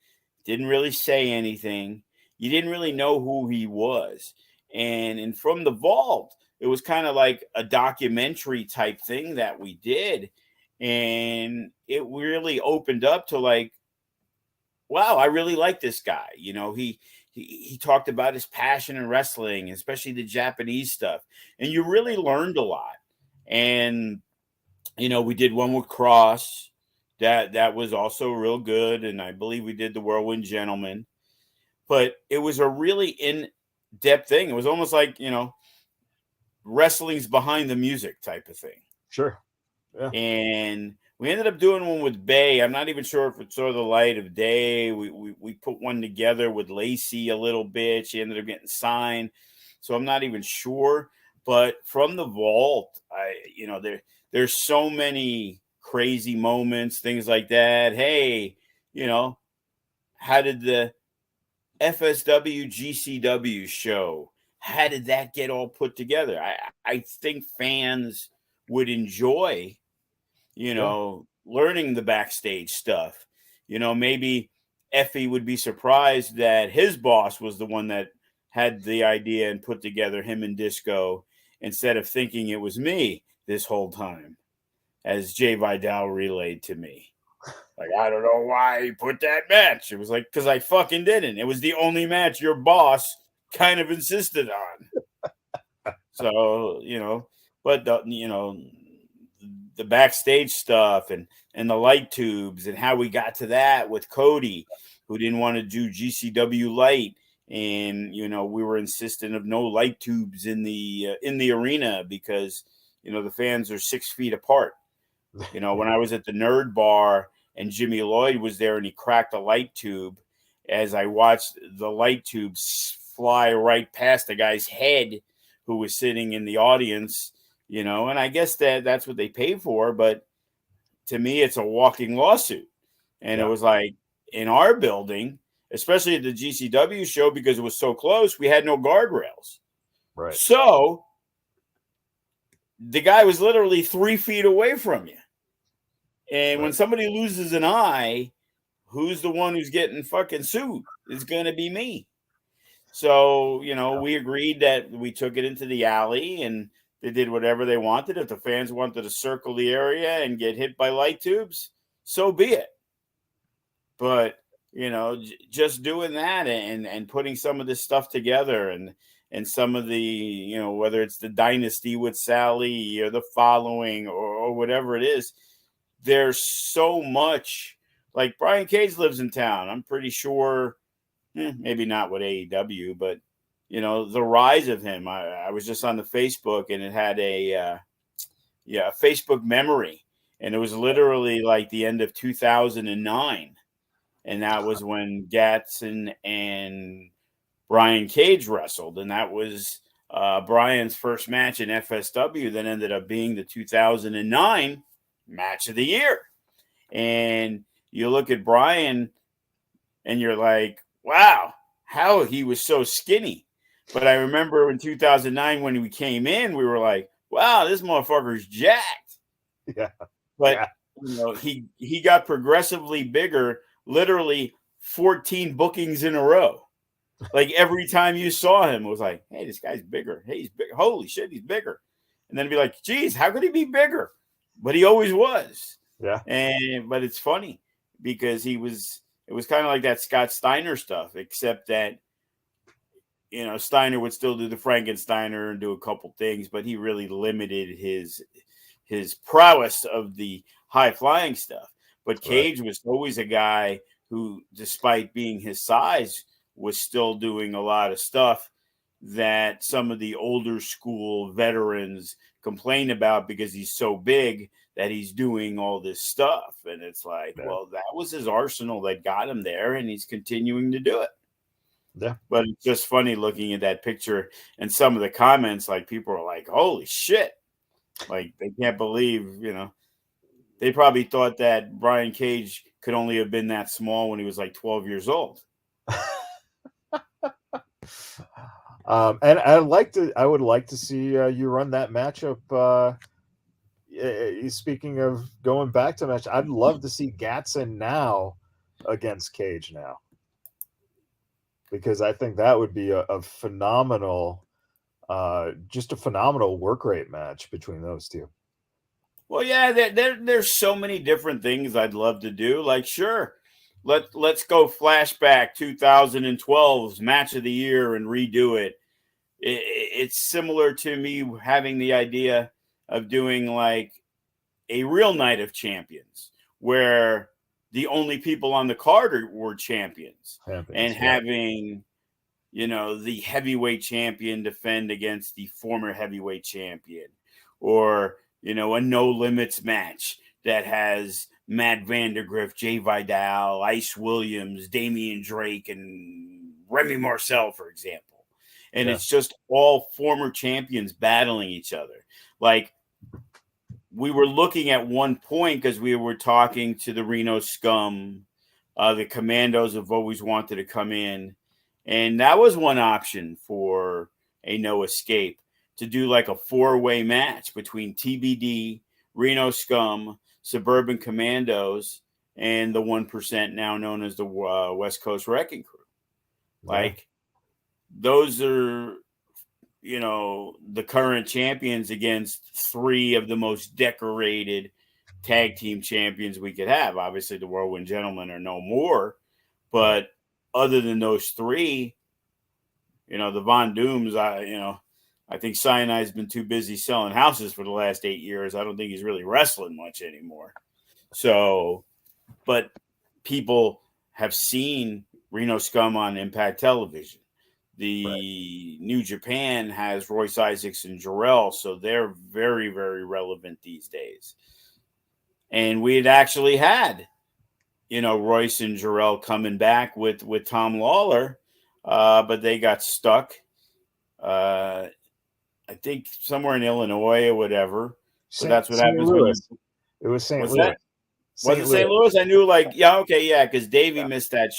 didn't really say anything. You didn't really know who he was. And From the Vault, it was kind of like a documentary type thing that we did. And it really opened up to like wow, I really like this guy. He talked about his passion in wrestling, especially the Japanese stuff, and you really learned a lot. And we did one with Cross that was also real good, and I believe we did the Whirlwind Gentleman. But it was a really in depth thing. It was almost like wrestling's behind the music type of thing. Sure. Yeah. And we ended up doing one with Bay. I'm not even sure if it saw the light of day. We put one together with Lacey a little bit. She ended up getting signed, so I'm not even sure. But from the vault, there's so many crazy moments, things like that. Hey, how did the FSW GCW show? How did that get all put together? I think fans would enjoy Yeah. learning the backstage stuff. Maybe Effie would be surprised that his boss was the one that had the idea and put together him and Disco instead of thinking it was me this whole time, as Jay Vidal relayed to me. Like, I don't know why he put that match. It was like, because I fucking didn't. It was the only match your boss kind of insisted on. So, but the backstage stuff and the light tubes and how we got to that with Cody, who didn't want to do GCW light, and we were insistent of no light tubes in the arena because the fans are 6 feet apart. When I was at the Nerd Bar and Jimmy Lloyd was there and he cracked a light tube, as I watched the light tubes fly right past the guy's head who was sitting in the audience. And I guess that's what they pay for. But to me, it's a walking lawsuit. And It was like in our building, especially at the GCW show, because it was so close, we had no guardrails. Right. So the guy was literally 3 feet away from you. And when somebody loses an eye, who's the one who's getting fucking sued? It's going to be me. So, we agreed that we took it into the alley and they did whatever they wanted. If the fans wanted to circle the area and get hit by light tubes, so be it. But, just doing that and putting some of this stuff together and some of the, whether it's the dynasty with Sally or the following or whatever it is, there's so much. Like Brian Cage lives in town. I'm pretty sure, maybe not with AEW, but the rise of him. I was just on the Facebook and it had a Facebook memory, and it was literally like the end of 2009, and that was when Gatson and Brian Cage wrestled, and that was Brian's first match in FSW that ended up being the 2009 match of the year. And you look at Brian and you're like, wow, how he was so skinny. But I remember in 2009 when we came in, we were like, wow, this motherfucker's jacked. Yeah. But he got progressively bigger, literally 14 bookings in a row. Like every time you saw him, it was like, hey, this guy's bigger. Hey, he's big. Holy shit, he's bigger. And then it'd be like, geez, how could he be bigger? But he always was. Yeah. But it's funny because it was kind of like that Scott Steiner stuff, except that, Steiner would still do the Frankensteiner and do a couple things, but he really limited his prowess of the high flying stuff. But Cage was always a guy who, despite being his size, was still doing a lot of stuff that some of the older school veterans complain about because he's so big that he's doing all this stuff. And it's like, well, that was his arsenal that got him there, and he's continuing to do it. Yeah. But it's just funny looking at that picture and some of the comments, like people are like, holy shit. Like they can't believe, they probably thought that Brian Cage could only have been that small when he was like 12 years old. And I would like to see you run that matchup. Speaking of going back to match, I'd love to see Gatson now against Cage now, because I think that would be a phenomenal, just a phenomenal work rate match between those two. Well, yeah, there's so many different things I'd love to do. Like, sure, let's go flashback 2012's match of the year and redo it. It's similar to me having the idea of doing like a real night of champions where the only people on the card were champions, and Champions, yeah. having the heavyweight champion defend against the former heavyweight champion, or a no limits match that has Matt Vandergriff, Jay Vidal, Ice Williams, Damian Drake, and Remy Marcel, for example. And Yeah. it's just all former champions battling each other. Like, we were looking at one point because we were talking to the Reno Scum. The Commandos have always wanted to come in. And that was one option for a no escape, to do like a 4-way match between TBD, Reno Scum, Suburban Commandos, and the 1%, now known as the West Coast Wrecking Crew. Like, those are, the current champions against 3 of the most decorated tag team champions we could have. Obviously, the Whirlwind Gentlemen are no more, but other than those 3, the Von Dooms, I think Cyanide's been too busy selling houses for the last 8 years. I don't think he's really wrestling much anymore. So, but people have seen Reno Scum on Impact Television. The New Japan has Royce Isaacs and Jarrell, so they're very, very relevant these days. And we had actually had, Royce and Jarrell coming back with Tom Lawler, but they got stuck. I think somewhere in Illinois or whatever. So that's what St. happens Louis. when you. It was St. What's Louis. that? Was it St. Louis? I knew, because Davey missed that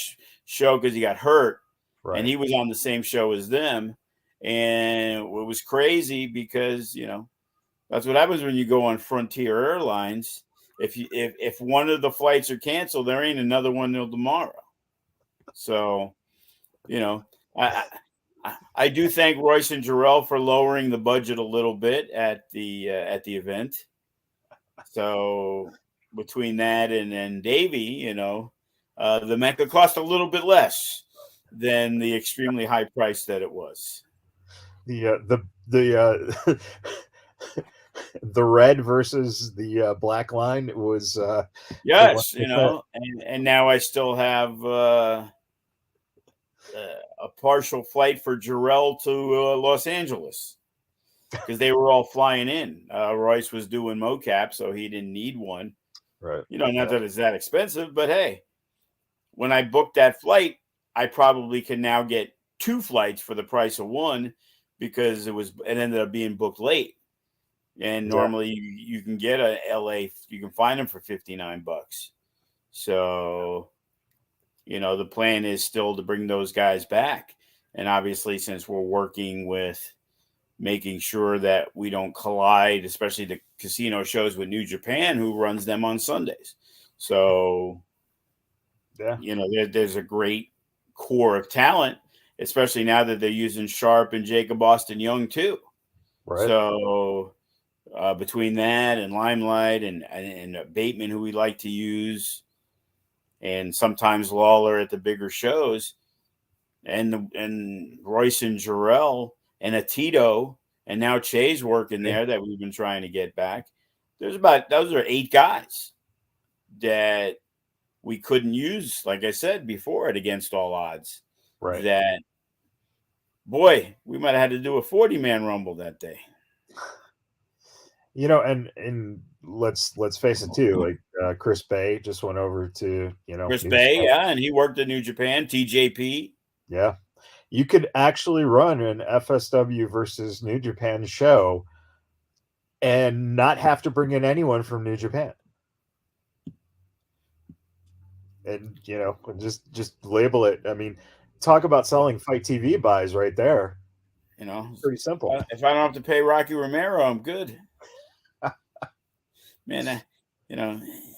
show because he got hurt, and he was on the same show as them, and it was crazy because that's what happens when you go on Frontier Airlines. If one of the flights are canceled, there ain't another one till tomorrow. So, I do thank Royce and Jarrell for lowering the budget a little bit at the event. So between that and Davey, the Mecca cost a little bit less than the extremely high price that it was. The the red versus the black line was yes, and now I still have a partial flight for Jarrell to Los Angeles because they were all flying in. Royce was doing mocap, so he didn't need one. Right. Not that it's that expensive, but hey, when I booked that flight, I probably can now get 2 flights for the price of one because it ended up being booked late. And normally you can get a LA, you can find them for $59. So, the plan is still to bring those guys back. And obviously, since we're working with making sure that we don't collide, especially the casino shows, with New Japan, who runs them on Sundays. So, there's a great core of talent, especially now that they're using Sharp and Jacob Austin Young too. Right. So between that and Limelight and Bateman, who we like to use, and sometimes Lawler at the bigger shows, and Royce and Jarrell and Atito, and now Che's working there that we've been those are 8 guys that we couldn't use, like I said before, at Against All Odds. Right. That, boy, we might have had to do a 40-man rumble that day. And let's face it too. Like Chris Bay just went over to Chris Bay, and he worked at New Japan. TJP, yeah. You could actually run an FSW versus New Japan show and not have to bring in anyone from New Japan. And just label it. I mean, talk about selling Fight TV buys right there. Pretty simple. If I don't have to pay Rocky Romero, I'm good. Man,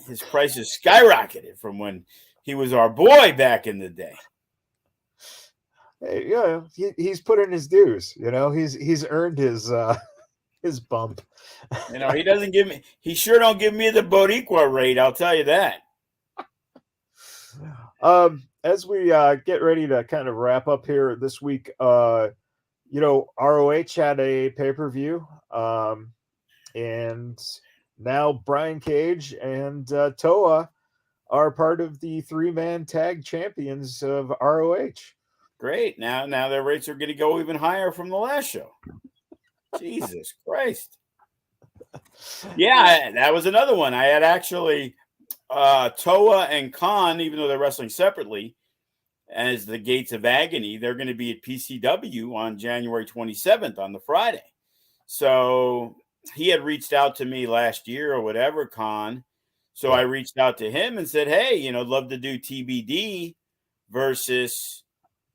his prices skyrocketed from when he was our boy back in the day. Hey, he's put in his dues. He's earned his bump. He sure don't give me the Boricua rate. I'll tell you that. As we get ready to kind of wrap up here this week, ROH had a pay per view, and now Brian Cage and Toa are part of the three-man tag champions of ROH. Great. Now their rates are going to go even higher from the last show. Jesus Christ. Yeah, that was another one. I had actually Toa and Khan, even though they're wrestling separately, as the Gates of Agony, they're going to be at PCW on January 27th on the Friday. So he had reached out to me last year or whatever, Khan. So I reached out to him and said, hey, I'd love to do TBD versus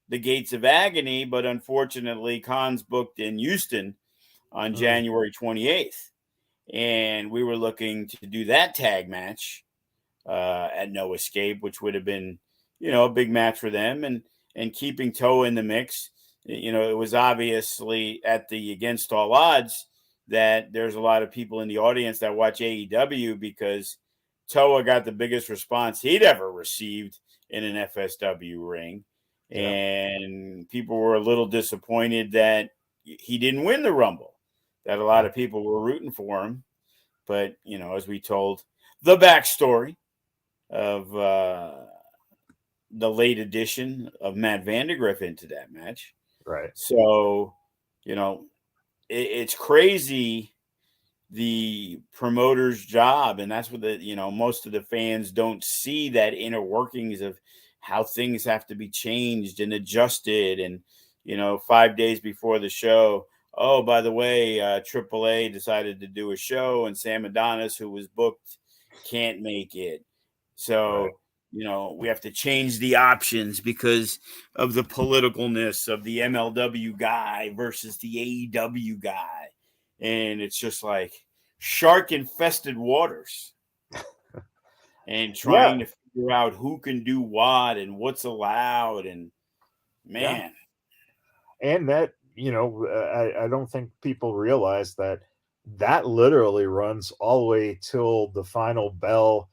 the Gates of Agony, but unfortunately, Khan's booked in Houston on January 28th. And we were looking to do that tag match at No Escape, which would have been, a big match for them. And keeping Toa in the mix, it was obviously at the Against All Odds that there's a lot of people in the audience that watch AEW because Toa got the biggest response he'd ever received in an FSW ring. Yeah. And people were a little disappointed that he didn't win the Rumble, that a lot of people were rooting for him. But, as we told the backstory of the late addition of Matt Vandegrift into that match. Right. So, it's crazy, the promoter's job. And that's what most of the fans don't see, that inner workings of how things have to be changed and adjusted. And, 5 days before the show, oh, by the way, AAA decided to do a show and Sam Adonis, who was booked, can't make it. So, right. We have to change the options because of the politicalness of the MLW guy versus the AEW guy. And it's just like shark infested waters and trying to figure out who can do what and what's allowed. And man. Yeah. And that, I don't think people realize that literally runs all the way till the final bell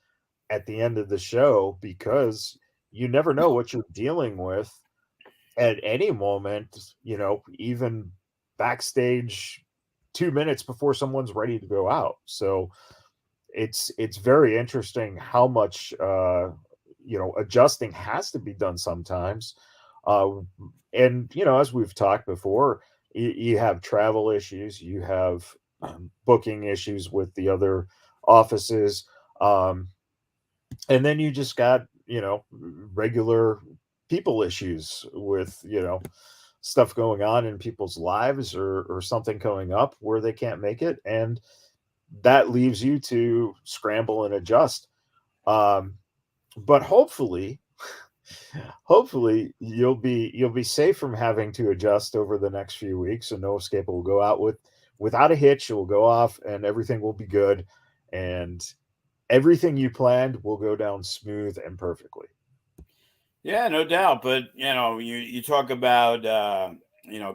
at the end of the show, because you never know what you're dealing with at any moment, even backstage 2 minutes before someone's ready to go out. So it's very interesting how much adjusting has to be done sometimes. And as we've talked before, you have travel issues, you have booking issues with the other offices, and then you just got regular people issues with stuff going on in people's lives, or something coming up where they can't make it, and that leaves you to scramble and adjust. But hopefully you'll be safe from having to adjust over the next few weeks, and No Escape will go out without a hitch. It will go off and everything will be good, and everything you planned will go down smooth and perfectly. Yeah, no doubt. But you talk about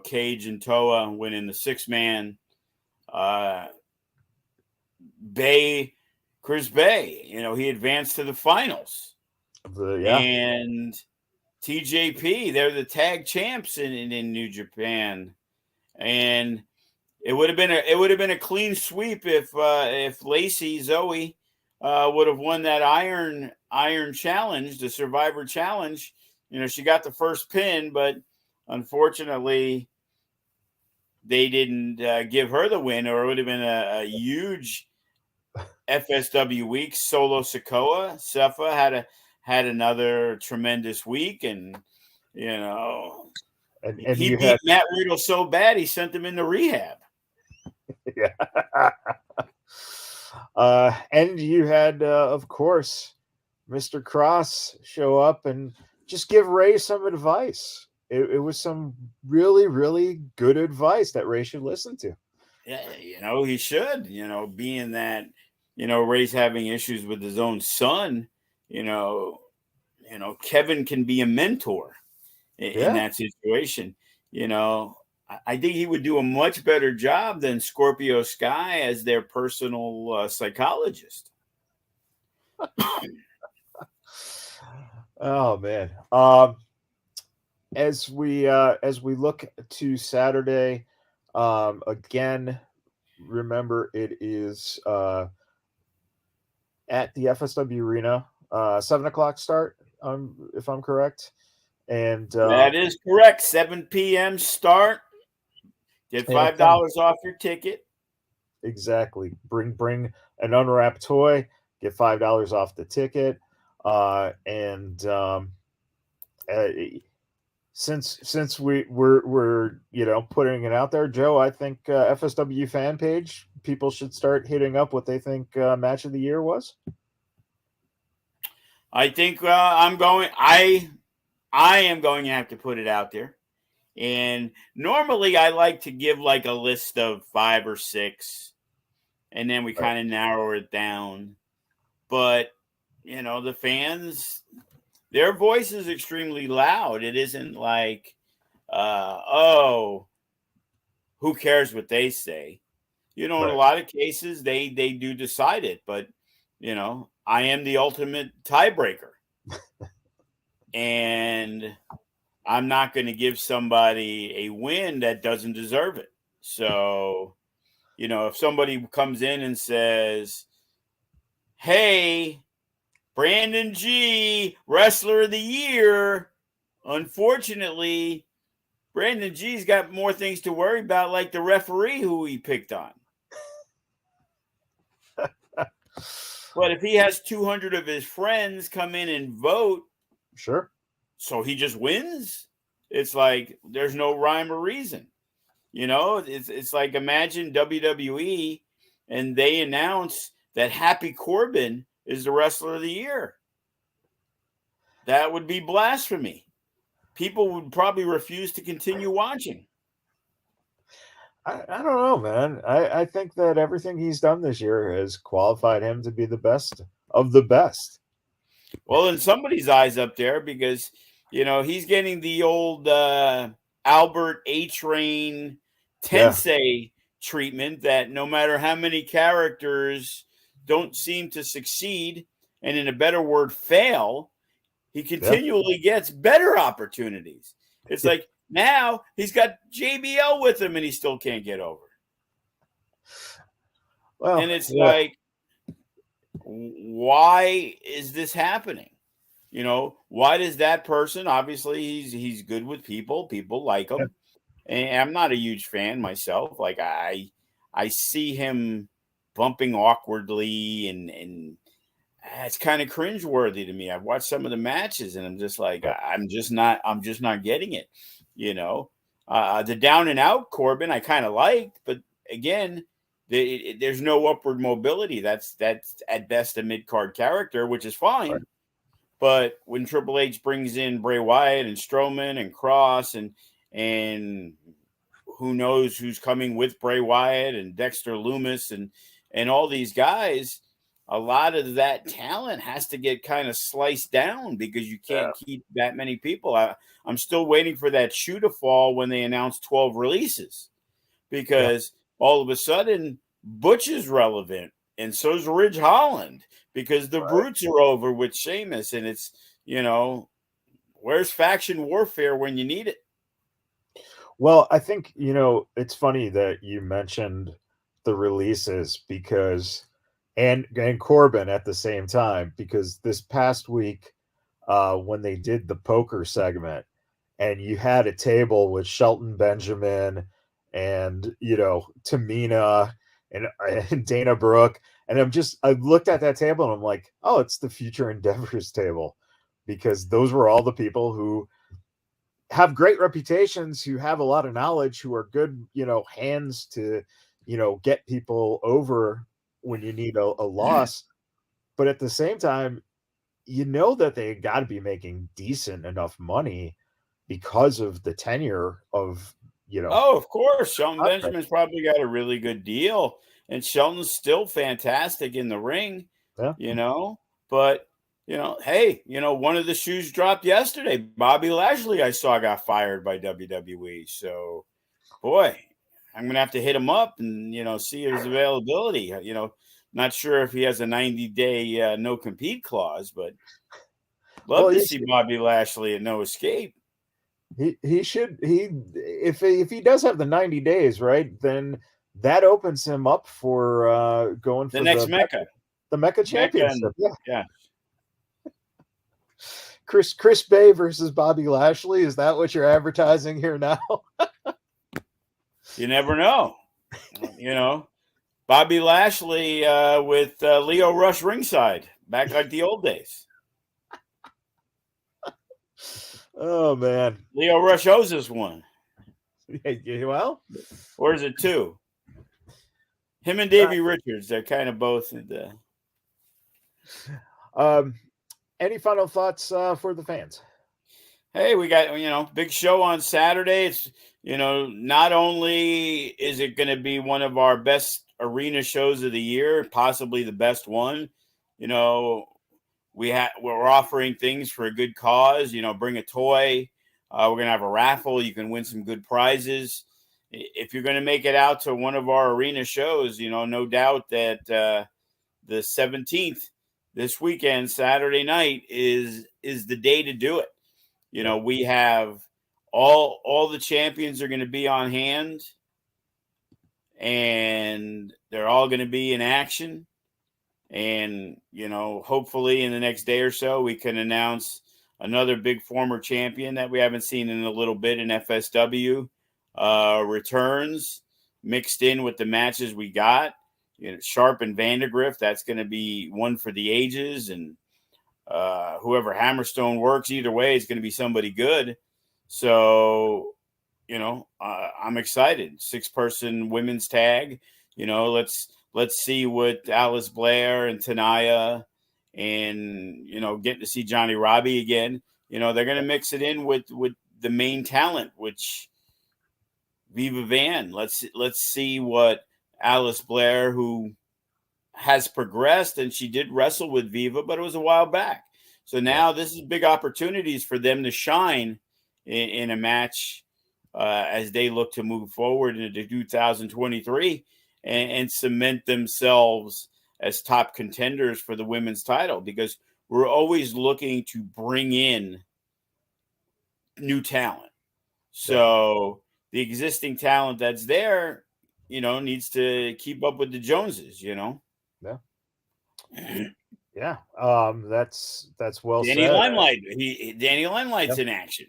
Cage and Toa winning the 6-man. Chris Bay, he advanced to the finals. And TJP, they're the tag champs in New Japan. And it would have been a clean sweep if Lacey Zoe would have won that Iron Challenge, the Survivor Challenge. She got the first pin, but unfortunately they didn't give her the win, or it would have been a huge FSW week. Solo Sikoa had another tremendous week, and he beat Matt Riddle so bad he sent him into rehab. Yeah. And you had, of course, Mr. Cross show up and just give Ray some advice. It was some really, really good advice that Ray should listen to. Yeah, he should, being that, Ray's having issues with his own son, Kevin can be a mentor in that situation. I think he would do a much better job than Scorpio Sky as their personal psychologist. Oh man. As we look to Saturday, again, remember it is at the FSW Arena, 7 o'clock start, if I'm correct, and That is correct. 7 p.m. start. Get it's $5 off your ticket. exactly bring an unwrapped toy, get $5 off the ticket, and uh, since we're putting it out there, Joe, I think FSW fan page people should start hitting up what they think match of the year was. I think I'm going. I am going to have to put it out there. And normally I like to give like a list of 5 or 6, and then we Right. kind of narrow it down. But the fans, their voice is extremely loud. It isn't like, oh, who cares what they say? In a Right. lot of cases they do decide it, but I am the ultimate tiebreaker, and I'm not going to give somebody a win that doesn't deserve it. So, if somebody comes in and says, "Hey, Brandon G, wrestler of the year," unfortunately, Brandon G's got more things to worry about, like the referee who he picked on. But if he has 200 of his friends come in and vote, Sure. so he just wins, it's like there's no rhyme or reason. It's like, imagine WWE and they announce that Happy Corbin is the wrestler of the year. That would be blasphemy. People would probably refuse to continue watching. I don't know, man. I think that everything he's done this year has qualified him to be the best of the best. Well, in somebody's eyes up there, because he's getting the old Albert A Train Yeah. Tensei treatment, that no matter how many characters don't seem to succeed, and in a better word, fail, he Yeah. continually gets better opportunities. It's Yeah. like now he's got JBL with him and he still can't get over. Well, And it's yeah. like, why is this happening? Why does that person, obviously he's good with people like Yeah. him. And I'm not a huge fan myself. Like, I see him bumping awkwardly, and it's kind of cringeworthy to me. I've watched some of the matches and I'm just like, Yeah. I'm just not getting it. The down and out Corbin I kind of liked, but again, there's no upward mobility. That's at best a mid card character, which is Right. fine. But when Triple H brings in Bray Wyatt and Strowman and Cross and who knows who's coming with Bray Wyatt and Dexter Loomis and all these guys, a lot of that talent has to get kind of sliced down because you Yeah. can't keep that many people. I'm still waiting for that shoe to fall when they announce 12 releases, Yeah. because all of a sudden Butch is relevant and so's Ridge Holland, because the Right. Brutes are over with Sheamus, and it's, where's faction warfare when you need it? Well, I think, it's funny that you mentioned the releases because and Corbin at the same time, because this past week when they did the poker segment and you had a table with Shelton Benjamin and, Tamina and Dana Brooke, and I looked at that table and I'm like, "Oh, it's the Future Endeavors table." Because those were all the people who have great reputations, who have a lot of knowledge, who are good, hands to, get people over when you need a loss. But at the same time, that they got to be making decent enough money because of the tenure of, Oh, of course. Shelton contract. Benjamin's probably got a really good deal, and Shelton's still fantastic in the ring, Yeah. you know. But, hey, one of the shoes dropped yesterday. Bobby Lashley, I saw, got fired by WWE. So, boy, I'm going to have to hit him up and, see his availability. Not sure if he has a 90-day no compete clause, but Love Well, to see Bobby Lashley at No Escape. he should if he does have the 90 days, right, then that opens him up for going The for next Mecca. the Mecca Mecca Championship. and Yeah. yeah. Chris Bay versus Bobby Lashley. Is that what you're advertising here now? You never know. You know, Bobby Lashley with Leo Rush ringside, back like the old days. Oh man. Leo Rush owes us one. Well, Or is it two? Him and Davey Richards, they're kind of both in the. Any final thoughts for the fans? Hey, we got, big show on Saturday. It's, not only is it going to be one of our best arena shows of the year, possibly the best one, we're offering things for a good cause, bring a toy. We're going to have a raffle. You can win some good prizes. If you're going to make it out to one of our arena shows, no doubt that the 17th, this weekend, Saturday night, is the day to do it. We have all the champions are going to be on hand, and they're all going to be in action. And, hopefully in the next day or so, we can announce another big former champion that we haven't seen in a little bit in FSW returns, mixed in with the matches we got. Sharp and Vandergrift, that's going to be one for the ages. And whoever Hammerstone works, either way, is going to be somebody good. So, I'm excited. 6-person women's tag. Let's see what Alice Blair and Tanaya and, getting to see Johnny Robbie again. They're going to mix it in with the main talent, which Viva Van. Let's see what Alice Blair, who has progressed, and she did wrestle with Viva, but it was a while back. So now this is big opportunities for them to shine in a match as they look to move forward into 2023 and cement themselves as top contenders for the women's title, because we're always looking to bring in new talent. So the existing talent that's there, needs to keep up with the Joneses, Yeah. Yeah. That's well Danny said. Limelight. Danny Limelight's in action.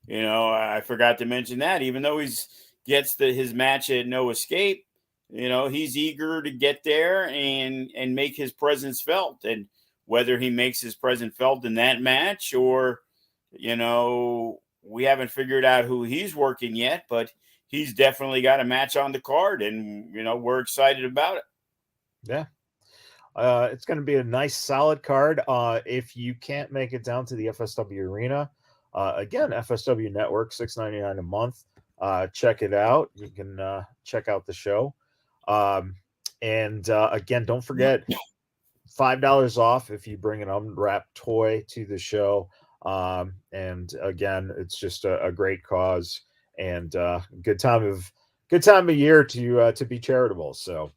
I forgot to mention that. Even though he's gets his match at No Escape, he's eager to get there and make his presence felt. And whether he makes his presence felt in that match or, we haven't figured out who he's working yet, but he's definitely got a match on the card, and we're excited about it. Yeah. It's going to be a nice, solid card. If you can't make it down to the FSW arena, again, FSW Network, $6.99 a month. Check it out. You can check out the show. And again, don't forget $5 off if you bring an unwrapped toy to the show. And again, it's just a great cause and good time of year to be charitable. So.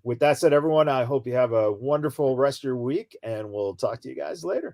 With that said, everyone, I hope you have a wonderful rest of your week, and we'll talk to you guys later.